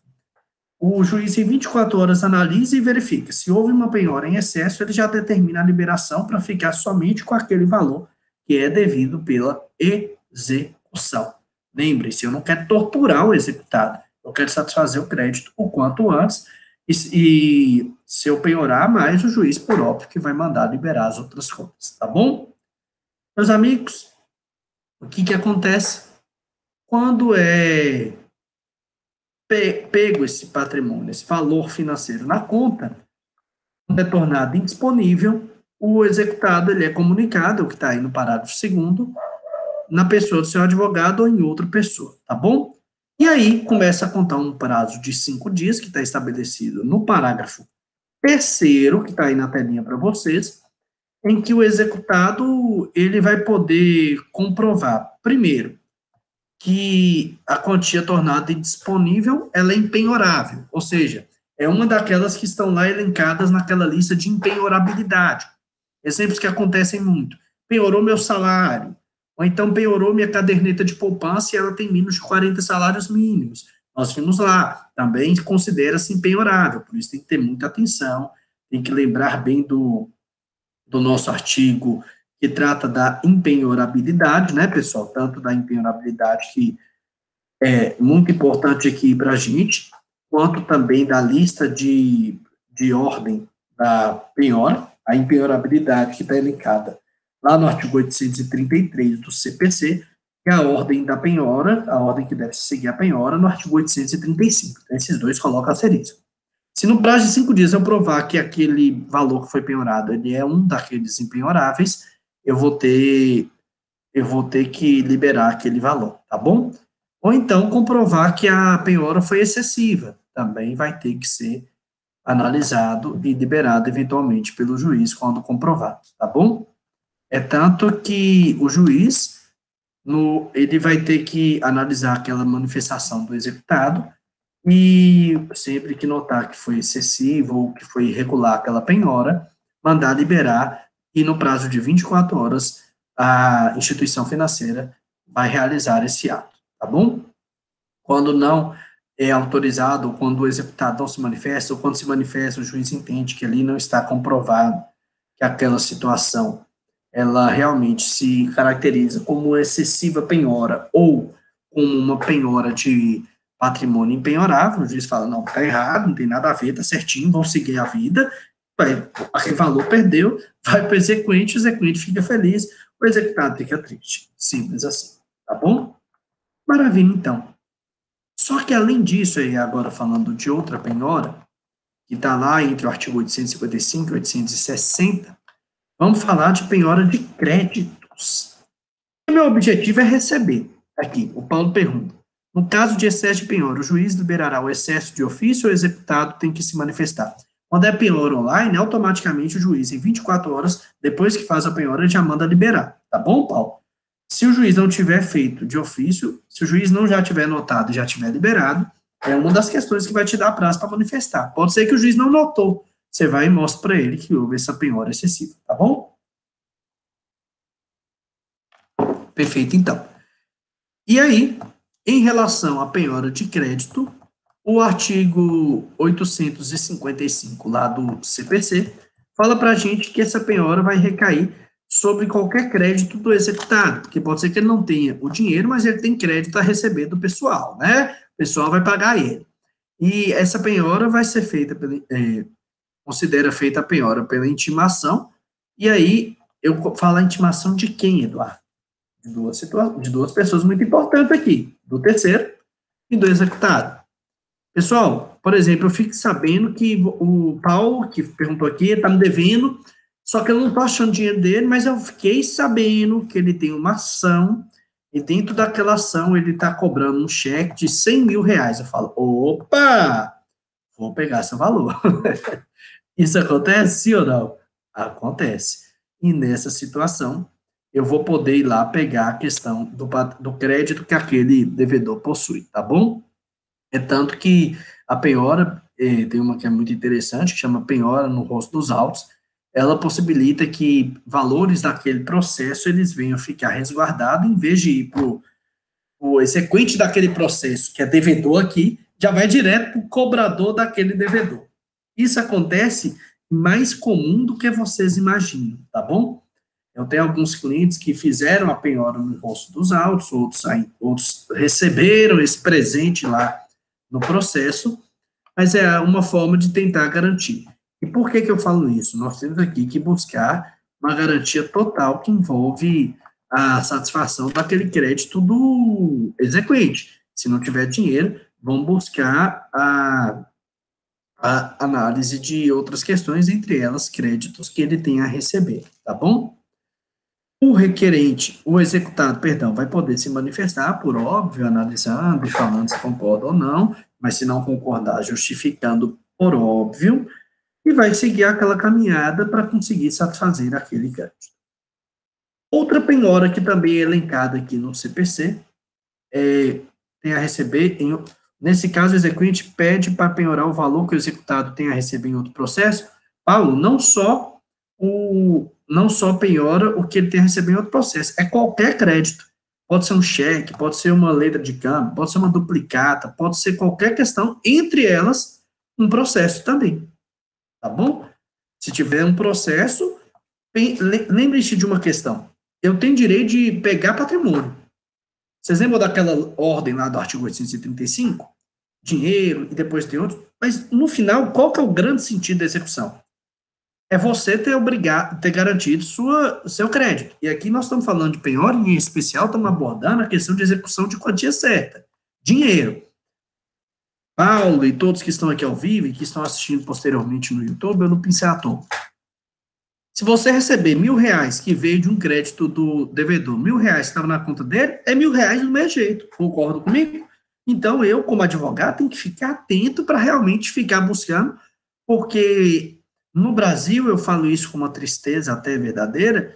O juiz, em 24 horas, analisa e verifica. Se houve uma penhora em excesso, ele já determina a liberação para ficar somente com aquele valor que é devido pela execução. Lembre-se, eu não quero torturar o executado. Eu quero satisfazer o crédito o quanto antes. E se eu penhorar mais, o juiz, por óbvio, que vai mandar liberar as outras contas. Tá bom? Meus amigos, o que que acontece? Quando é pego esse patrimônio, esse valor financeiro na conta, quando é tornado indisponível, o executado ele é comunicado, o que está aí no parágrafo 2º, na pessoa do seu advogado ou em outra pessoa, tá bom? E aí começa a contar um prazo de 5 dias, que está estabelecido no parágrafo 3º, que está aí na telinha para vocês, em que o executado ele vai poder comprovar, primeiro, que a quantia tornada indisponível, ela é impenhorável, ou seja, é uma daquelas que estão lá elencadas naquela lista de impenhorabilidade. Exemplos que acontecem muito. Penhorou meu salário, ou então penhorou minha caderneta de poupança e ela tem menos de 40 salários mínimos. Nós vimos lá, também considera-se impenhorável, por isso tem que ter muita atenção, tem que lembrar bem do nosso artigo que trata da impenhorabilidade, né, pessoal? Tanto da impenhorabilidade, que é muito importante aqui para a gente, quanto também da lista de ordem da penhora, a impenhorabilidade que está elencada lá no artigo 833 do CPC, que é a ordem da penhora, a ordem que deve seguir a penhora, no artigo 835. Então, esses dois colocam a asterisco. Se no prazo de 5 dias eu provar que aquele valor que foi penhorado, ele é um daqueles impenhoráveis, eu vou ter que liberar aquele valor, tá bom? Ou então comprovar que a penhora foi excessiva, também vai ter que ser analisado e liberado eventualmente pelo juiz quando comprovado, tá bom? É tanto que o juiz, ele vai ter que analisar aquela manifestação do executado e sempre que notar que foi excessivo ou que foi irregular aquela penhora, mandar liberar e no prazo de 24 horas a instituição financeira vai realizar esse ato, tá bom? Quando não é autorizado, ou quando o executado não se manifesta, ou quando se manifesta, o juiz entende que ali não está comprovado que aquela situação ela realmente se caracteriza como excessiva penhora ou como uma penhora de patrimônio impenhorável, o juiz fala, não, está errado, não tem nada a ver, está certinho, vão seguir a vida, vai, aquele valor perdeu, vai para o exequente fica feliz, o executado fica triste. Simples assim, tá bom? Maravilha, então. Só que, além disso, aí agora falando de outra penhora, que está lá entre o artigo 855 e 860, vamos falar de penhora de créditos. O meu objetivo é receber. Aqui, o Paulo pergunta. No caso de excesso de penhora, o juiz liberará o excesso de ofício ou o executado tem que se manifestar? Quando é penhora online, automaticamente o juiz, em 24 horas, depois que faz a penhora, já manda liberar. Tá bom, Paulo? Se o juiz não tiver feito de ofício, se o juiz não já tiver notado e já tiver liberado, é uma das questões que vai te dar prazo para manifestar. Pode ser que o juiz não notou. Você vai e mostra para ele que houve essa penhora excessiva, tá bom? Perfeito, então. E aí, em relação à penhora de crédito, o artigo 855 lá do CPC fala para a gente que essa penhora vai recair sobre qualquer crédito do executado, porque pode ser que ele não tenha o dinheiro, mas ele tem crédito a receber do pessoal, né? O pessoal vai pagar ele. E essa penhora vai ser feita, considera feita a penhora pela intimação, e aí eu falo a intimação de quem, Eduardo? De duas pessoas muito importantes aqui, do terceiro e do executado. Pessoal, por exemplo, eu fico sabendo que o Paulo, que perguntou aqui, está me devendo, só que eu não estou achando dinheiro dele, mas eu fiquei sabendo que ele tem uma ação, e dentro daquela ação ele está cobrando um cheque de 100 mil reais. Eu falo, opa, vou pegar esse valor. Isso acontece, sim ou não? Acontece. E nessa situação, eu vou poder ir lá pegar a questão do crédito que aquele devedor possui, tá bom? É tanto que a penhora, tem uma que é muito interessante, que chama penhora no rosto dos autos, ela possibilita que valores daquele processo, eles venham ficar resguardados, em vez de ir para o exequente daquele processo, que é devedor aqui, já vai direto para o cobrador daquele devedor. Isso acontece mais comum do que vocês imaginam, tá bom? Eu tenho alguns clientes que fizeram a penhora no rosto dos autos, outros receberam esse presente lá no processo, mas é uma forma de tentar garantir. E por que eu falo isso? Nós temos aqui que buscar uma garantia total que envolve a satisfação daquele crédito do exequente. Se não tiver dinheiro, vão buscar a análise de outras questões, entre elas créditos que ele tem a receber, tá bom? O requerente, o executado, perdão, vai poder se manifestar, por óbvio, analisando e falando se concorda ou não, mas se não concordar, justificando por óbvio, e vai seguir aquela caminhada para conseguir satisfazer aquele crédito. Outra penhora que também é elencada aqui no CPC, tem a receber, nesse caso, o exequente pede para penhorar o valor que o executado tem a receber em outro processo. Paulo, não só penhora o que ele tem a receber em outro processo, é qualquer crédito. Pode ser um cheque, pode ser uma letra de câmbio, pode ser uma duplicata, pode ser qualquer questão, entre elas, um processo também, tá bom? Se tiver um processo, lembre-se de uma questão. Eu tenho direito de pegar patrimônio. Vocês lembram daquela ordem lá do artigo 835? Dinheiro e depois tem outros. Mas, no final, qual que é o grande sentido da execução? É você ter garantido seu crédito. E aqui nós estamos falando de penhora, em especial estamos abordando a questão de execução de quantia certa. Dinheiro. Paulo e todos que estão aqui ao vivo e que estão assistindo posteriormente no YouTube, eu não pensei à toa. Se você receber R$1.000 que veio de um crédito do devedor, R$1.000 que estava na conta dele, é R$1.000 do mesmo jeito. Concordo comigo? Então, eu, como advogado, tenho que ficar atento para realmente ficar buscando, porque no Brasil, eu falo isso com uma tristeza até verdadeira,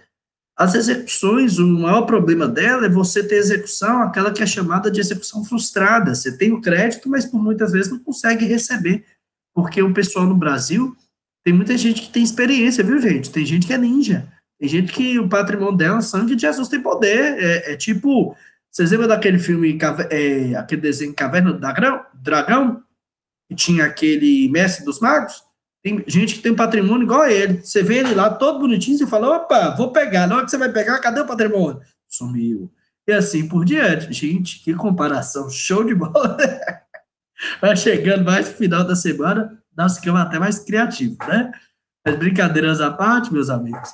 as execuções, o maior problema dela é você ter execução, aquela que é chamada de execução frustrada. Você tem o crédito, mas por muitas vezes não consegue receber, porque o pessoal no Brasil, tem muita gente que tem experiência, viu, gente? Tem gente que é ninja, tem gente que o patrimônio dela, sangue de Jesus tem poder, tipo, vocês lembram daquele filme, aquele desenho Caverna do Dragão, que tinha aquele Mestre dos Magos? Tem gente que tem patrimônio igual a ele. Você vê ele lá todo bonitinho, você fala, opa, vou pegar. Na hora que você vai pegar, cadê o patrimônio? Sumiu. E assim por diante. Gente, que comparação. Show de bola. Vai chegando mais no final da semana, nós ficamos até mais criativos, né? Mas brincadeiras à parte, meus amigos.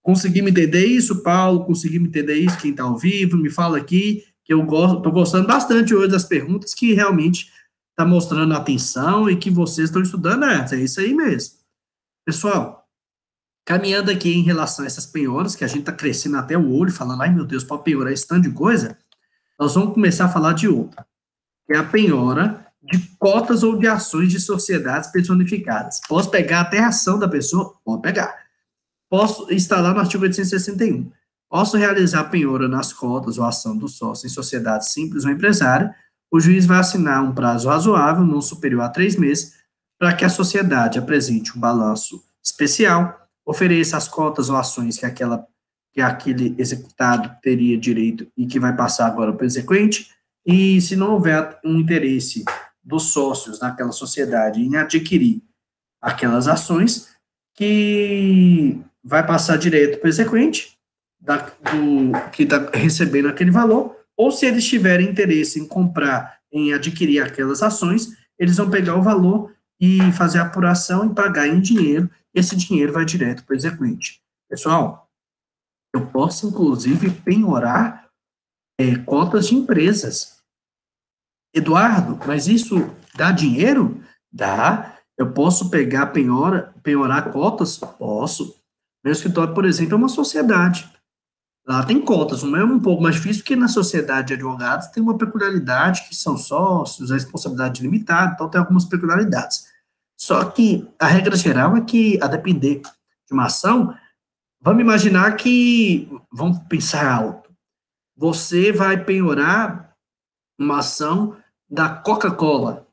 Consegui me entender isso, Paulo? Consegui me entender isso? Quem está ao vivo, me fala aqui, que eu estou gostando bastante hoje das perguntas, que realmente está mostrando atenção e que vocês estão estudando antes. É isso aí mesmo. Pessoal, caminhando aqui em relação a essas penhoras, que a gente está crescendo até o olho, falando, ai meu Deus, para penhorar esse tanto de coisa, nós vamos começar a falar de outra, que é a penhora de cotas ou de ações de sociedades personificadas. Posso pegar até a ação da pessoa? Pode pegar. Posso instalar no artigo 861. Posso realizar penhora nas cotas ou ação do sócio em sociedade simples ou empresária. O juiz vai assinar um prazo razoável, não superior a 3 meses, para que a sociedade apresente um balanço especial, ofereça as cotas ou ações que aquele executado teria direito e que vai passar agora para o exequente, e se não houver um interesse dos sócios naquela sociedade em adquirir aquelas ações, que vai passar direto para o exequente, que está recebendo aquele valor, ou se eles tiverem interesse em comprar, em adquirir aquelas ações, eles vão pegar o valor e fazer a apuração e pagar em dinheiro, esse dinheiro vai direto para o exequente. Pessoal, eu posso, inclusive, penhorar cotas de empresas. Eduardo, mas isso dá dinheiro? Dá. Eu posso pegar, penhorar cotas? Posso. Meu escritório, por exemplo, é uma sociedade. Lá tem cotas, o meu é um pouco mais difícil, porque na sociedade de advogados tem uma peculiaridade, que são sócios, a responsabilidade limitada, então tem algumas peculiaridades. Só que a regra geral é que, a depender de uma ação, vamos imaginar que, vamos pensar alto, você vai penhorar uma ação da Coca-Cola,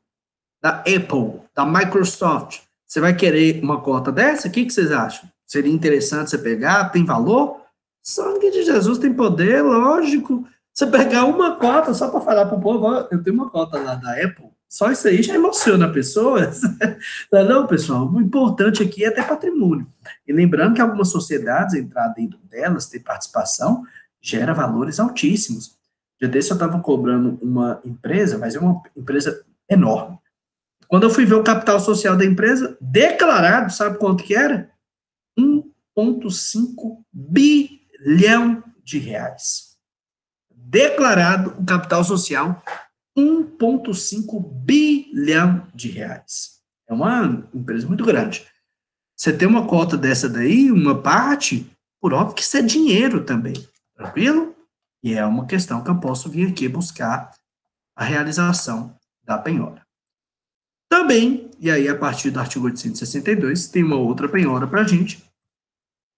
da Apple, da Microsoft. Você vai querer uma cota dessa? O que vocês acham? Seria interessante você pegar? Tem valor? Sangue de Jesus tem poder, lógico. Você pegar uma cota só para falar para o povo, ó, eu tenho uma cota lá da Apple, só isso aí já emociona a pessoa. Não, pessoal, o importante aqui é ter patrimônio. E lembrando que algumas sociedades, entrar dentro delas, ter participação, gera valores altíssimos. Já desse eu estava cobrando uma empresa, mas é uma empresa enorme. Quando eu fui ver o capital social da empresa, declarado, sabe quanto que era? 1,5 bilhão de reais. Declarado o capital social 1,5 bilhão de reais. É uma empresa muito grande. Você tem uma cota dessa daí, uma parte, por óbvio que isso é dinheiro também, tranquilo? E é uma questão que eu posso vir aqui buscar a realização da penhora. Também, e aí a partir do artigo 862, tem uma outra penhora para a gente,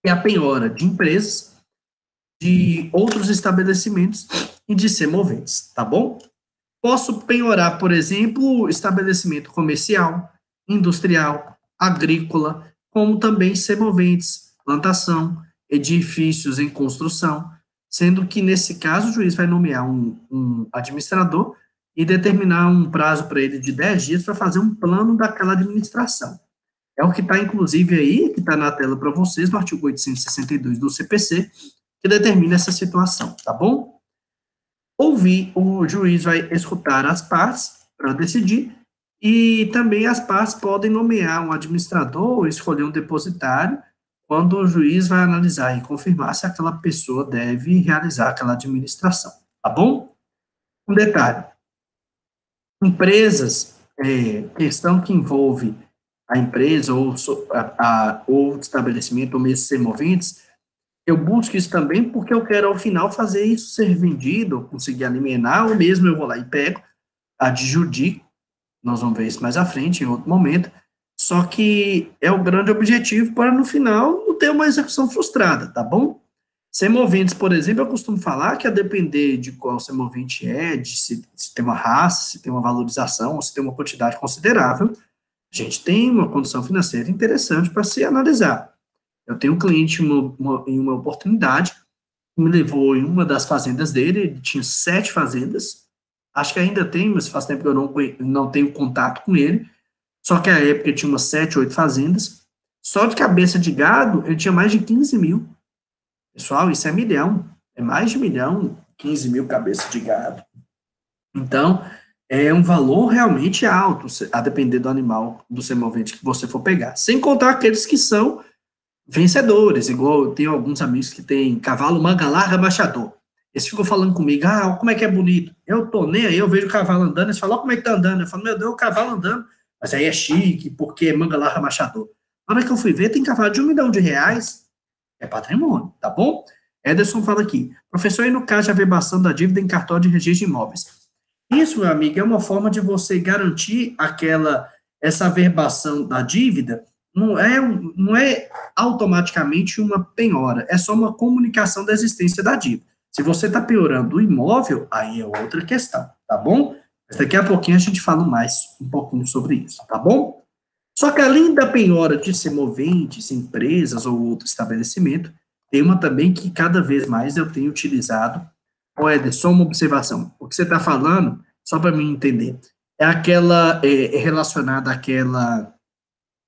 que é a penhora de empresas, de outros estabelecimentos e de semoventes, tá bom? Posso penhorar, por exemplo, estabelecimento comercial, industrial, agrícola, como também semoventes, plantação, edifícios em construção, sendo que, nesse caso, o juiz vai nomear um administrador e determinar um prazo para ele de 10 dias para fazer um plano daquela administração. É o que está, inclusive, aí, que está na tela para vocês, no artigo 862 do CPC, que determina essa situação, tá bom? O juiz vai escutar as partes para decidir, e também as partes podem nomear um administrador ou escolher um depositário, quando o juiz vai analisar e confirmar se aquela pessoa deve realizar aquela administração, tá bom? Um detalhe, empresas, questão que envolve a empresa ou estabelecimento ou mesmo semoventes, eu busco isso também porque eu quero, ao final, fazer isso ser vendido, conseguir alimenar, ou mesmo eu vou lá e pego, adjudico, nós vamos ver isso mais à frente, em outro momento, só que é o grande objetivo para, no final, não ter uma execução frustrada, tá bom? Semoventes, por exemplo, eu costumo falar que, a depender de qual semovente é, de se tem uma raça, se tem uma valorização, ou se tem uma quantidade considerável, a gente tem uma condição financeira interessante para se analisar. Eu tenho um cliente em uma oportunidade, que me levou em uma das fazendas dele, ele tinha 7 fazendas, acho que ainda tem, mas faz tempo que eu não tenho contato com ele, só que à época ele tinha umas 7, 8 fazendas, só de cabeça de gado ele tinha mais de 15 mil. Pessoal, isso é milhão, é mais de milhão, 15 mil cabeças de gado. Então, é um valor realmente alto, a depender do animal, do semovente que você for pegar. Sem contar aqueles que são vencedores, igual eu tenho alguns amigos que têm cavalo manga larga baixador. Eles ficam falando comigo, como é que é bonito. Eu tô nem aí, eu vejo o cavalo andando, eles falam, como é que tá andando. Eu falo, meu Deus, o cavalo andando. Mas aí é chique, porque é manga larga baixador. Na hora que eu fui ver, tem cavalo de R$1 milhão, é patrimônio, tá bom? Ederson fala aqui, professor, e no caso de averbação da dívida em cartório de registro de imóveis? Isso, meu amigo, é uma forma de você garantir essa averbação da dívida, não é automaticamente uma penhora, é só uma comunicação da existência da dívida. Se você está penhorando o imóvel, aí é outra questão, tá bom? Mas daqui a pouquinho a gente fala mais um pouquinho sobre isso, tá bom? Só que além da penhora de semoventes, empresas ou outro estabelecimento, tem uma também que cada vez mais eu tenho utilizado. Éder, só uma observação. O que você está falando, só para mim entender, é relacionada àquela,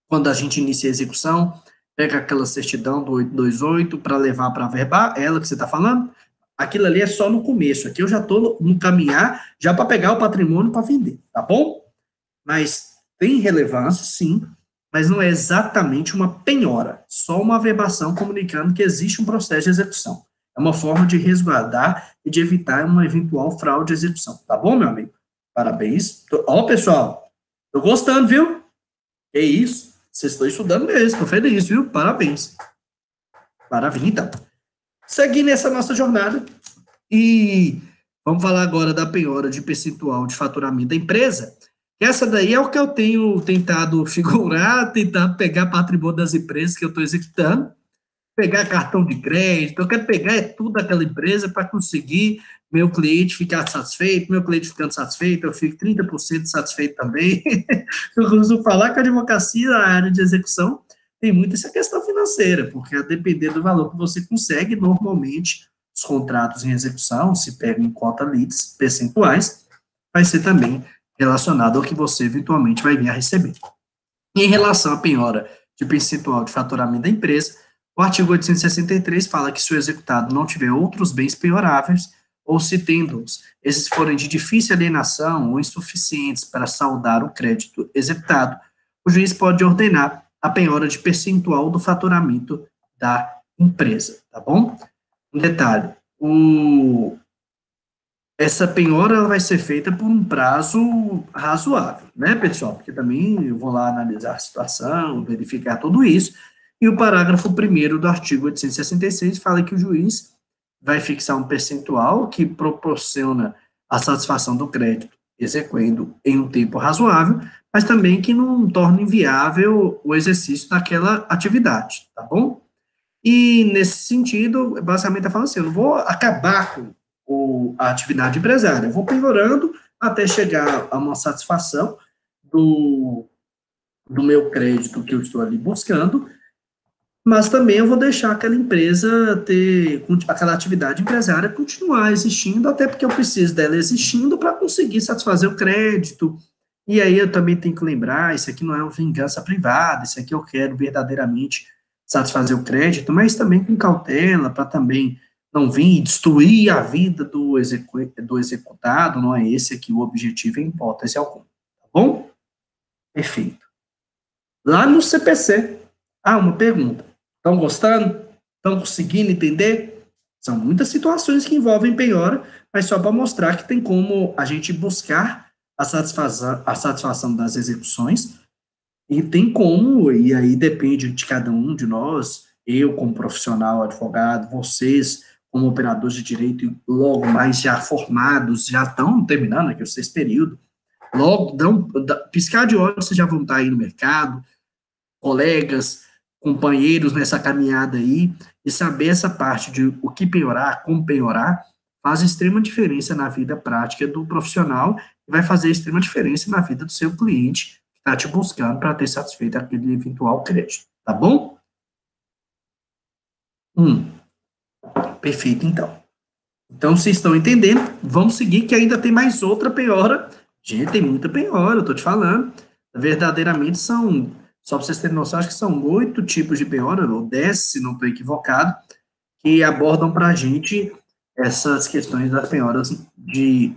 quando a gente inicia a execução, pega aquela certidão do 828 para levar para averbar, é ela que você está falando? Aquilo ali é só no começo, aqui eu já estou no caminhar, já para pegar o patrimônio para vender, tá bom? Mas tem relevância, sim, mas não é exatamente uma penhora, só uma averbação comunicando que existe um processo de execução. É uma forma de resguardar e de evitar uma eventual fraude de execução. Tá bom, meu amigo? Parabéns. Ó, pessoal, tô gostando, viu? É isso. Vocês estão estudando mesmo, tô feliz, viu? Parabéns. Maravilha, então. Seguindo essa nossa jornada, e vamos falar agora da penhora de percentual de faturamento da empresa. Essa daí é o que eu tenho tentado figurar, tentado pegar patrimônio das empresas que eu estou executando, pegar cartão de crédito, eu quero pegar tudo daquela empresa para conseguir meu cliente ficar satisfeito, meu cliente ficando satisfeito, eu fico 30% satisfeito também. Eu costumo falar que a advocacia, a área de execução, tem muito essa questão financeira, porque a depender do valor que você consegue, normalmente, os contratos em execução, se pegam em cota leads percentuais, vai ser também relacionado ao que você eventualmente vai vir a receber. E em relação à penhora de percentual de faturamento da empresa, o artigo 863 fala que se o executado não tiver outros bens penhoráveis, ou se tendo-os, esses forem de difícil alienação ou insuficientes para saldar o crédito executado, o juiz pode ordenar a penhora de percentual do faturamento da empresa, tá bom? Um detalhe, essa penhora ela vai ser feita por um prazo razoável, né, pessoal? Porque também eu vou lá analisar a situação, verificar tudo isso, e o parágrafo 1º do artigo 866 fala que o juiz vai fixar um percentual que proporciona a satisfação do crédito, exequendo em um tempo razoável, mas também que não torne inviável o exercício daquela atividade, tá bom? E, nesse sentido, basicamente está falando assim, eu não vou acabar com a atividade empresária, eu vou penhorando até chegar a uma satisfação do meu crédito que eu estou ali buscando, mas também eu vou deixar aquela empresa ter, aquela atividade empresária continuar existindo, até porque eu preciso dela existindo para conseguir satisfazer o crédito. E aí eu também tenho que lembrar, isso aqui não é uma vingança privada, isso aqui eu quero verdadeiramente satisfazer o crédito, mas também com cautela, para também não vir destruir a vida do executado, não é esse aqui o objetivo em hipótese alguma, tá bom? Perfeito. Lá no CPC, uma pergunta. Estão gostando? Estão conseguindo entender? São muitas situações que envolvem penhora, mas só para mostrar que tem como a gente buscar a satisfação das execuções, e tem como, e aí depende de cada um de nós, eu como profissional, advogado, vocês como operadores de direito, e logo mais já formados, já estão terminando aqui o 6º período, logo, piscar de olhos, vocês já vão estar aí no mercado, colegas, companheiros nessa caminhada aí, e saber essa parte de o que penhorar, como penhorar, faz extrema diferença na vida prática do profissional e vai fazer extrema diferença na vida do seu cliente que está te buscando para ter satisfeito aquele eventual crédito, tá bom? Perfeito, então. Então, vocês estão entendendo? Vamos seguir que ainda tem mais outra penhora. Gente, tem muita penhora, eu tô te falando. Verdadeiramente são, só para vocês terem noção, acho que são 8 tipos de penhora, ou 10, se não estou equivocado, que abordam para a gente essas questões das penhoras de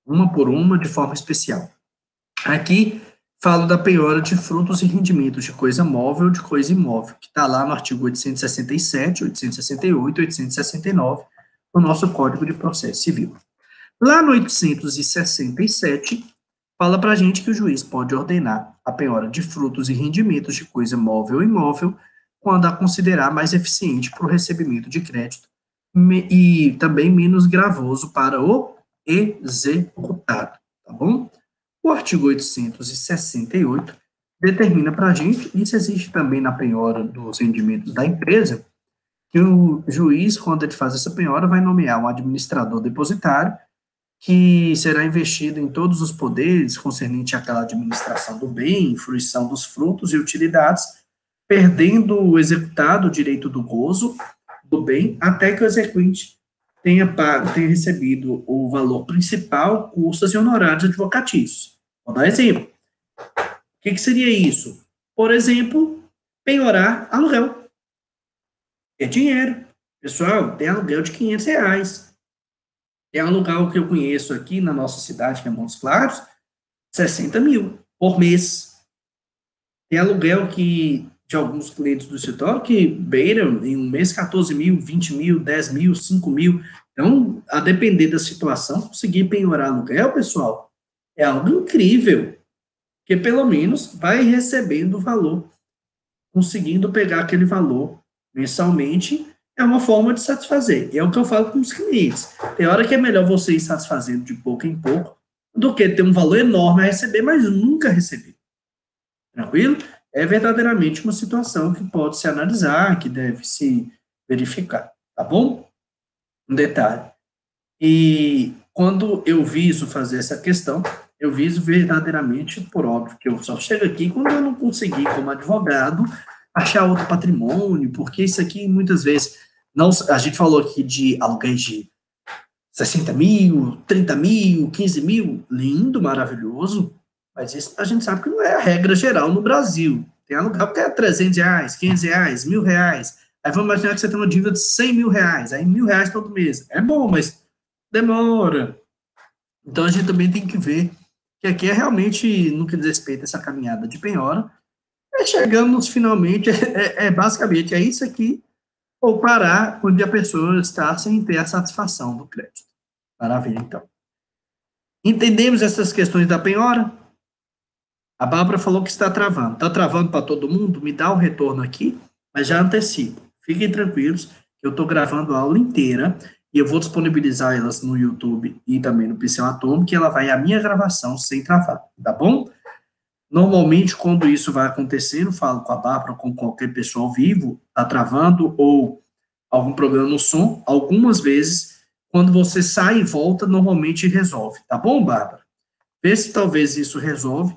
uma por uma, de forma especial. Aqui, falo da penhora de frutos e rendimentos de coisa móvel, de coisa imóvel, que está lá no artigo 867, 868 e 869 do nosso Código de Processo Civil. Lá no 867, fala para a gente que o juiz pode ordenar a penhora de frutos e rendimentos de coisa móvel ou imóvel quando a considerar mais eficiente para o recebimento de crédito e também menos gravoso para o executado, tá bom? O artigo 868 determina para a gente, isso existe também na penhora dos rendimentos da empresa, que o juiz, quando ele faz essa penhora, vai nomear um administrador depositário, que será investido em todos os poderes concernente àquela administração do bem, fruição dos frutos e utilidades, perdendo o executado o direito do gozo do bem, até que o exequente tenha recebido o valor principal, custas e honorários advocatícios. Vou dar exemplo. O que seria isso? Por exemplo, penhorar aluguel. É dinheiro. Pessoal, tem aluguel de R$ 500. Tem aluguel que eu conheço aqui na nossa cidade, que é Montes Claros, 60 mil por mês. Tem aluguel que, de alguns clientes do setor que beiram em um mês 14 mil, 20 mil, 10 mil, 5 mil. Então, a depender da situação, conseguir penhorar aluguel, pessoal, é algo incrível, que pelo menos vai recebendo o valor, conseguindo pegar aquele valor mensalmente, é uma forma de satisfazer. E é o que eu falo com os clientes. Tem hora que é melhor você ir satisfazendo de pouco em pouco, do que ter um valor enorme a receber, mas nunca receber. Tranquilo? É verdadeiramente uma situação que pode se analisar, que deve se verificar, tá bom? Um detalhe. E quando eu viso fazer essa questão, eu viso verdadeiramente, por óbvio, que eu só chego aqui quando eu não conseguir, como advogado, achar outro patrimônio, porque isso aqui, muitas vezes, não, a gente falou aqui de aluguéis de 60 mil, 30 mil, 15 mil, lindo, maravilhoso, mas isso a gente sabe que não é a regra geral no Brasil. Tem aluguel que é R$ 300, R$ 500, R$ 1.000. Aí vamos imaginar que você tem uma dívida de R$ 100.000, aí R$ 1.000 todo mês. É bom, mas demora. Então a gente também tem que ver que aqui é realmente, no que diz respeito a essa caminhada de penhora, chegamos finalmente, basicamente, é isso aqui, ou parar onde a pessoa está sem ter a satisfação do crédito. Maravilha, então. Entendemos essas questões da penhora? A Bárbara falou que está travando. Está travando para todo mundo? Me dá o retorno aqui, mas já antecipo. Fiquem tranquilos, que eu estou gravando a aula inteira e eu vou disponibilizar elas no YouTube e também no Pincel Atômico, e ela vai a minha gravação sem travar, tá bom? Normalmente, quando isso vai acontecer, eu falo com a Bárbara ou com qualquer pessoa ao vivo, está travando ou algum problema no som, algumas vezes, quando você sai e volta, normalmente resolve, tá bom, Bárbara? Vê se talvez isso resolve.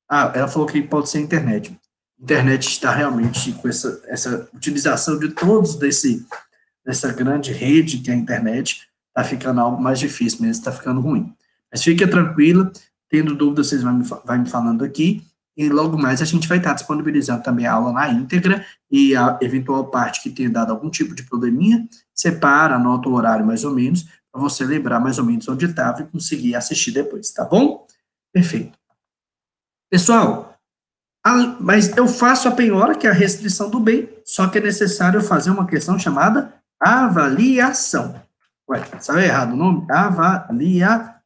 Ah, ela falou que pode ser a internet. A internet está realmente com essa utilização de todos dessa grande rede que é a internet, está ficando algo mais difícil mesmo, está ficando ruim. Mas fique tranquila, tendo dúvidas, vocês vai me falando aqui, e logo mais a gente vai estar disponibilizando também a aula na íntegra, e a eventual parte que tenha dado algum tipo de probleminha, separa, anota o horário mais ou menos, para você lembrar mais ou menos onde estava e conseguir assistir depois, tá bom? Perfeito. Pessoal, mas eu faço a penhora, que é a restrição do bem, só que é necessário fazer uma questão chamada avaliação. Ué, saiu errado o nome? Avaliação.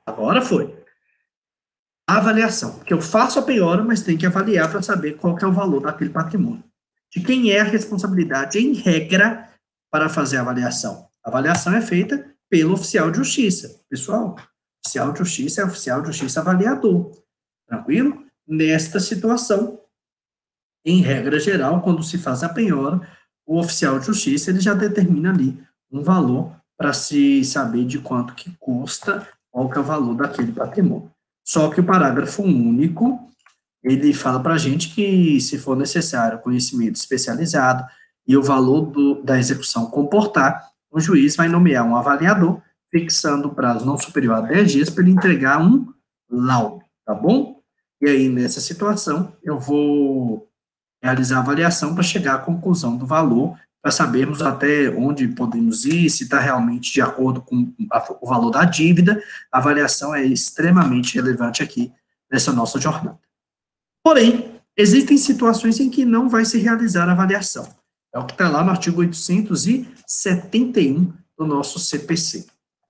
Agora foi. Avaliação, porque eu faço a penhora, mas tem que avaliar para saber qual que é o valor daquele patrimônio. De quem é a responsabilidade, em regra, para fazer a avaliação? A avaliação é feita pelo oficial de justiça. Pessoal, oficial de justiça é oficial de justiça avaliador. Tranquilo? Nesta situação, em regra geral, quando se faz a penhora, o oficial de justiça ele já determina ali um valor para se saber de quanto que custa, qual que é o valor daquele patrimônio. Só que o parágrafo único, ele fala para a gente que, se for necessário conhecimento especializado e o valor da execução comportar, o juiz vai nomear um avaliador, fixando o prazo não superior a 10 dias para ele entregar um laudo, tá bom? E aí, nessa situação, eu vou realizar a avaliação para chegar à conclusão do valor, para sabermos até onde podemos ir, se está realmente de acordo com o valor da dívida. A avaliação é extremamente relevante aqui nessa nossa jornada. Porém, existem situações em que não vai se realizar a avaliação. É o que está lá no artigo 871 do nosso CPC.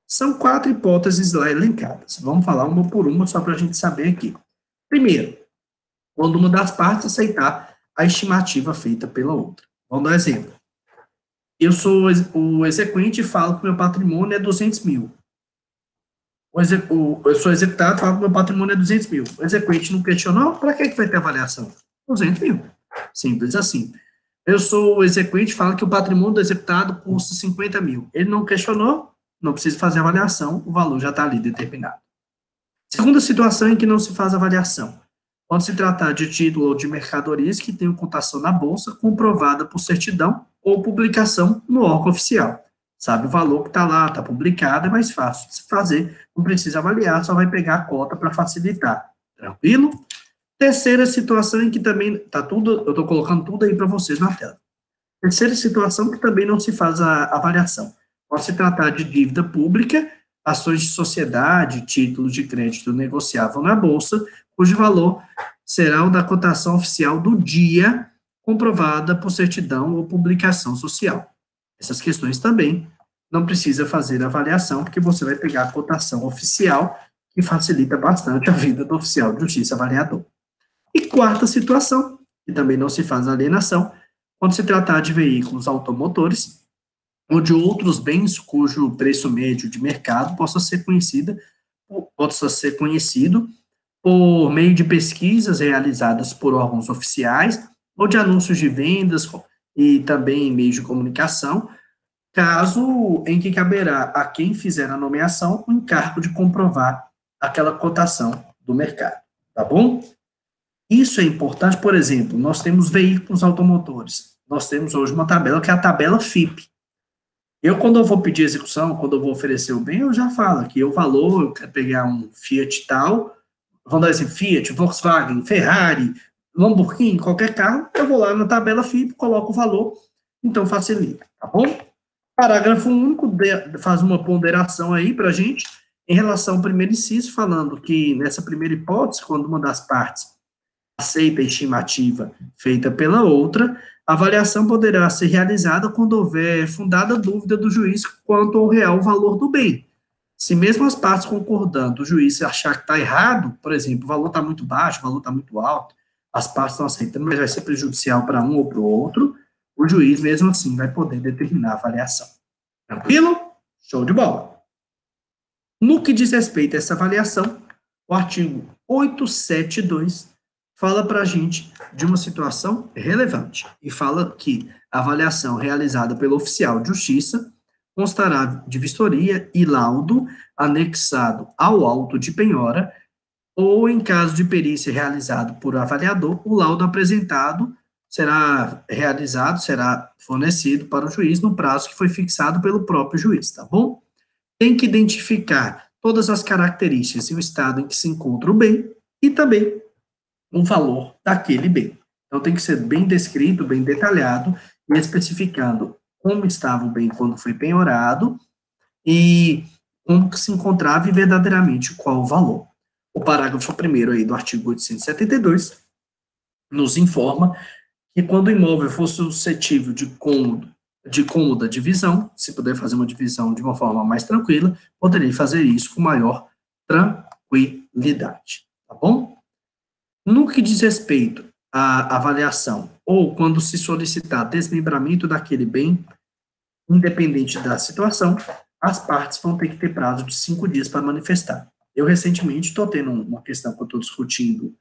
São 4 hipóteses lá elencadas. Vamos falar uma por uma, só para a gente saber aqui. Primeiro, quando uma das partes aceitar a estimativa feita pela outra. Vamos dar um exemplo. Eu sou o exequente e falo que meu patrimônio é 200 mil. Eu sou executado e falo que meu patrimônio é 200 mil. O exequente não questionou, para que vai ter avaliação? 200 mil. Simples assim. Eu sou o exequente e falo que o patrimônio do executado custa 50 mil. Ele não questionou, não precisa fazer avaliação, o valor já está ali determinado. Segunda situação em que não se faz avaliação. Quando se tratar de título ou de mercadorias que tenham cotação na bolsa comprovada por certidão ou publicação no órgão oficial. Sabe o valor que está lá, está publicado, é mais fácil de se fazer, não precisa avaliar, só vai pegar a cota para facilitar. Tranquilo? Terceira situação em que também, tá tudo, eu estou colocando tudo aí para vocês na tela. Terceira situação que também não se faz a avaliação. Pode se tratar de dívida pública, ações de sociedade, títulos de crédito negociável na bolsa, cujo valor será o da cotação oficial do dia, comprovada por certidão ou publicação social. Essas questões também não precisa fazer avaliação, porque você vai pegar a cotação oficial, que facilita bastante a vida do oficial de justiça avaliador. E quarta situação, que também não se faz alienação, quando se tratar de veículos automotores, ou de outros bens cujo preço médio de mercado possa ser conhecido por meio de pesquisas realizadas por órgãos oficiais, ou de anúncios de vendas e também em meios de comunicação, caso em que caberá a quem fizer a nomeação o encargo de comprovar aquela cotação do mercado, tá bom? Isso é importante, por exemplo, nós temos veículos automotores, nós temos hoje uma tabela que é a tabela FIPE. Quando eu vou pedir execução, quando eu vou oferecer o bem, eu já falo aqui o valor, eu quero pegar um Fiat tal, vamos dar assim, Fiat, Volkswagen, Ferrari, Lamborghini, qualquer carro, eu vou lá na tabela FIPE, coloco o valor, então facilita, tá bom? Parágrafo único faz uma ponderação aí para a gente, em relação ao primeiro inciso, falando que nessa primeira hipótese, quando uma das partes aceita a estimativa feita pela outra, A avaliação poderá ser realizada quando houver fundada dúvida do juiz quanto ao real valor do bem. Se mesmo as partes concordando, o juiz achar que está errado, por exemplo, o valor está muito baixo, o valor está muito alto, as partes estão aceitando, mas vai ser prejudicial para um ou para o outro, o juiz, mesmo assim, vai poder determinar a avaliação. Tranquilo? Show de bola. No que diz respeito a essa avaliação, o artigo 872 fala para a gente de uma situação relevante e fala que a avaliação realizada pelo oficial de justiça constará de vistoria e laudo anexado ao auto de penhora ou, em caso de perícia realizado por avaliador, o laudo apresentado será fornecido para o juiz no prazo que foi fixado pelo próprio juiz, tá bom? Tem que identificar todas as características e o estado em que se encontra o bem e também o valor daquele bem. Então, tem que ser bem descrito, bem detalhado, e especificando como estava o bem quando foi penhorado e como se encontrava e verdadeiramente qual o valor. O parágrafo 1º aí do artigo 872 nos informa que quando o imóvel for suscetível de cômoda divisão, se puder fazer uma divisão de uma forma mais tranquila, poderia fazer isso com maior tranquilidade, tá bom? No que diz respeito à avaliação, ou quando se solicitar desmembramento daquele bem, independente da situação, as partes vão ter que ter prazo de 5 dias para manifestar. Eu, recentemente, estou tendo uma questão que eu estou discutindo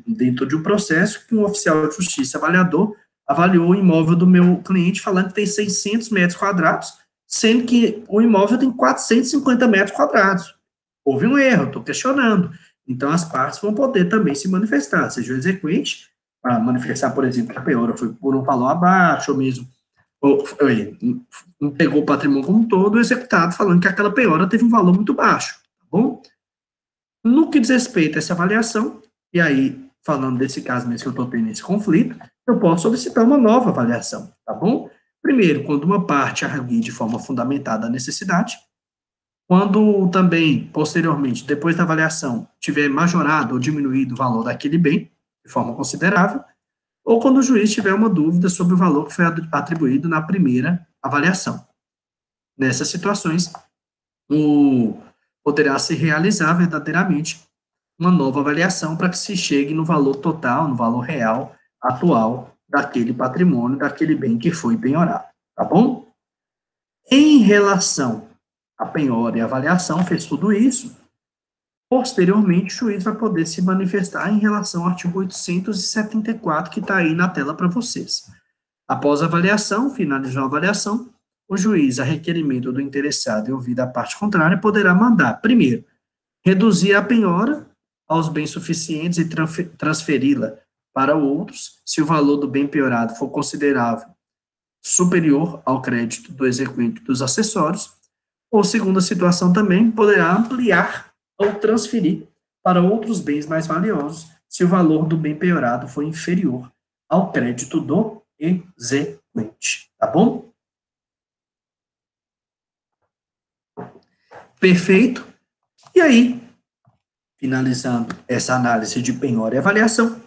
dentro de um processo que um oficial de justiça avaliador avaliou o imóvel do meu cliente falando que tem 600 metros quadrados, sendo que o imóvel tem 450 metros quadrados. Houve um erro, estou questionando. Então, as partes vão poder também se manifestar, seja o exequente, para manifestar, por exemplo, que a penhora foi por um valor abaixo, ou mesmo não pegou o patrimônio como um todo, o executado falando que aquela penhora teve um valor muito baixo, tá bom? No que diz respeito a essa avaliação, e aí, falando desse caso mesmo que eu estou tendo esse conflito, eu posso solicitar uma nova avaliação, tá bom? Primeiro, quando uma parte arguir de forma fundamentada a necessidade, quando também, posteriormente, depois da avaliação, tiver majorado ou diminuído o valor daquele bem, de forma considerável, ou quando o juiz tiver uma dúvida sobre o valor que foi atribuído na primeira avaliação. Nessas situações, poderá se realizar verdadeiramente uma nova avaliação para que se chegue no valor total, no valor real, atual, daquele patrimônio, daquele bem que foi penhorado, tá bom? Em relação à penhora e avaliação, fez tudo isso, posteriormente o juiz vai poder se manifestar em relação ao artigo 874, que está aí na tela para vocês. Após a avaliação, finalizou a avaliação, o juiz, a requerimento do interessado e ouvida a parte contrária, poderá mandar, primeiro, reduzir a penhora aos bens suficientes e transferi-la para outros, se o valor do bem penhorado for considerável superior ao crédito do exequente dos acessórios, ou, segunda situação também, poderá ampliar ou transferir para outros bens mais valiosos, se o valor do bem penhorado for inferior ao crédito do exequente, tá bom? Perfeito. E aí, finalizando essa análise de penhora e avaliação,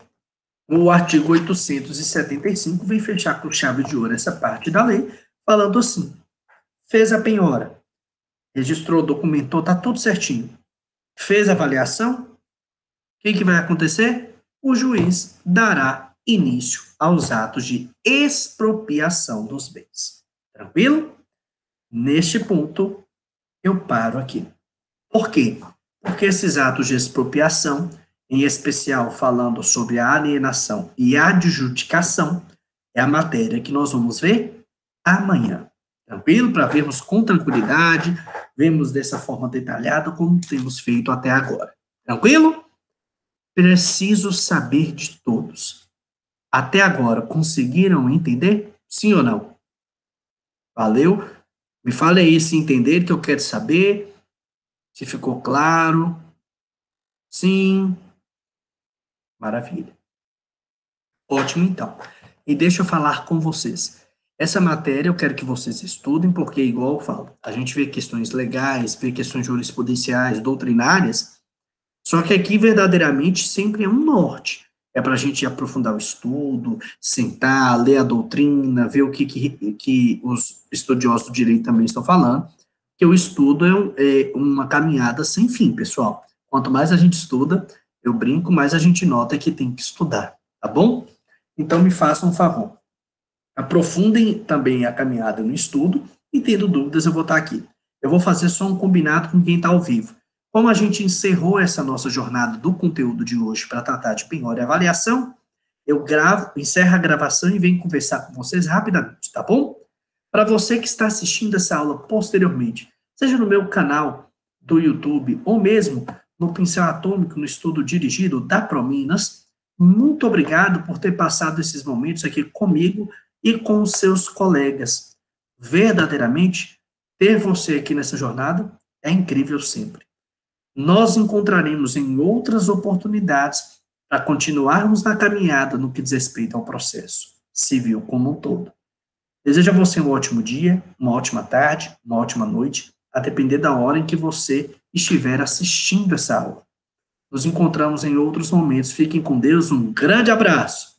o artigo 875 vem fechar com chave de ouro essa parte da lei, falando assim: fez a penhora, registrou, documentou, está tudo certinho. Fez a avaliação, o que vai acontecer? O juiz dará início aos atos de expropriação dos bens. Tranquilo? Neste ponto, eu paro aqui. Por quê? Porque esses atos de expropriação, em especial falando sobre a alienação e a adjudicação, é a matéria que nós vamos ver amanhã. Tranquilo? Para vermos com tranquilidade, vermos dessa forma detalhada como temos feito até agora. Tranquilo? Preciso saber de todos. Até agora, conseguiram entender? Sim ou não? Valeu? Me fale aí se entenderam, que eu quero saber. Se ficou claro? Sim. Maravilha. Ótimo, então. E deixa eu falar com vocês. Essa matéria eu quero que vocês estudem, porque, igual eu falo, a gente vê questões legais, vê questões jurisprudenciais, doutrinárias, só que aqui, verdadeiramente, sempre é um norte. é para a gente aprofundar o estudo, sentar, ler a doutrina, ver o que os estudiosos do direito também estão falando, que o estudo é uma caminhada sem fim, pessoal. Quanto mais a gente estuda, eu brinco, mais a gente nota que tem que estudar, tá bom? Então, me façam um favor. Aprofundem também a caminhada no estudo e, tendo dúvidas, eu vou estar aqui. Eu vou fazer só um combinado com quem está ao vivo. Como a gente encerrou essa nossa jornada do conteúdo de hoje para tratar de penhora e avaliação, eu encerro a gravação e venho conversar com vocês rapidamente, tá bom? Para você que está assistindo essa aula posteriormente, seja no meu canal do YouTube ou mesmo no Pincel Atômico, no estudo dirigido da Prominas, muito obrigado por ter passado esses momentos aqui comigo e com os seus colegas. Verdadeiramente, ter você aqui nessa jornada é incrível sempre. Nós encontraremos em outras oportunidades para continuarmos na caminhada no que diz respeito ao processo civil como um todo. Desejo a você um ótimo dia, uma ótima tarde, uma ótima noite, a depender da hora em que você estiver assistindo essa aula. Nos encontramos em outros momentos. Fiquem com Deus, um grande abraço!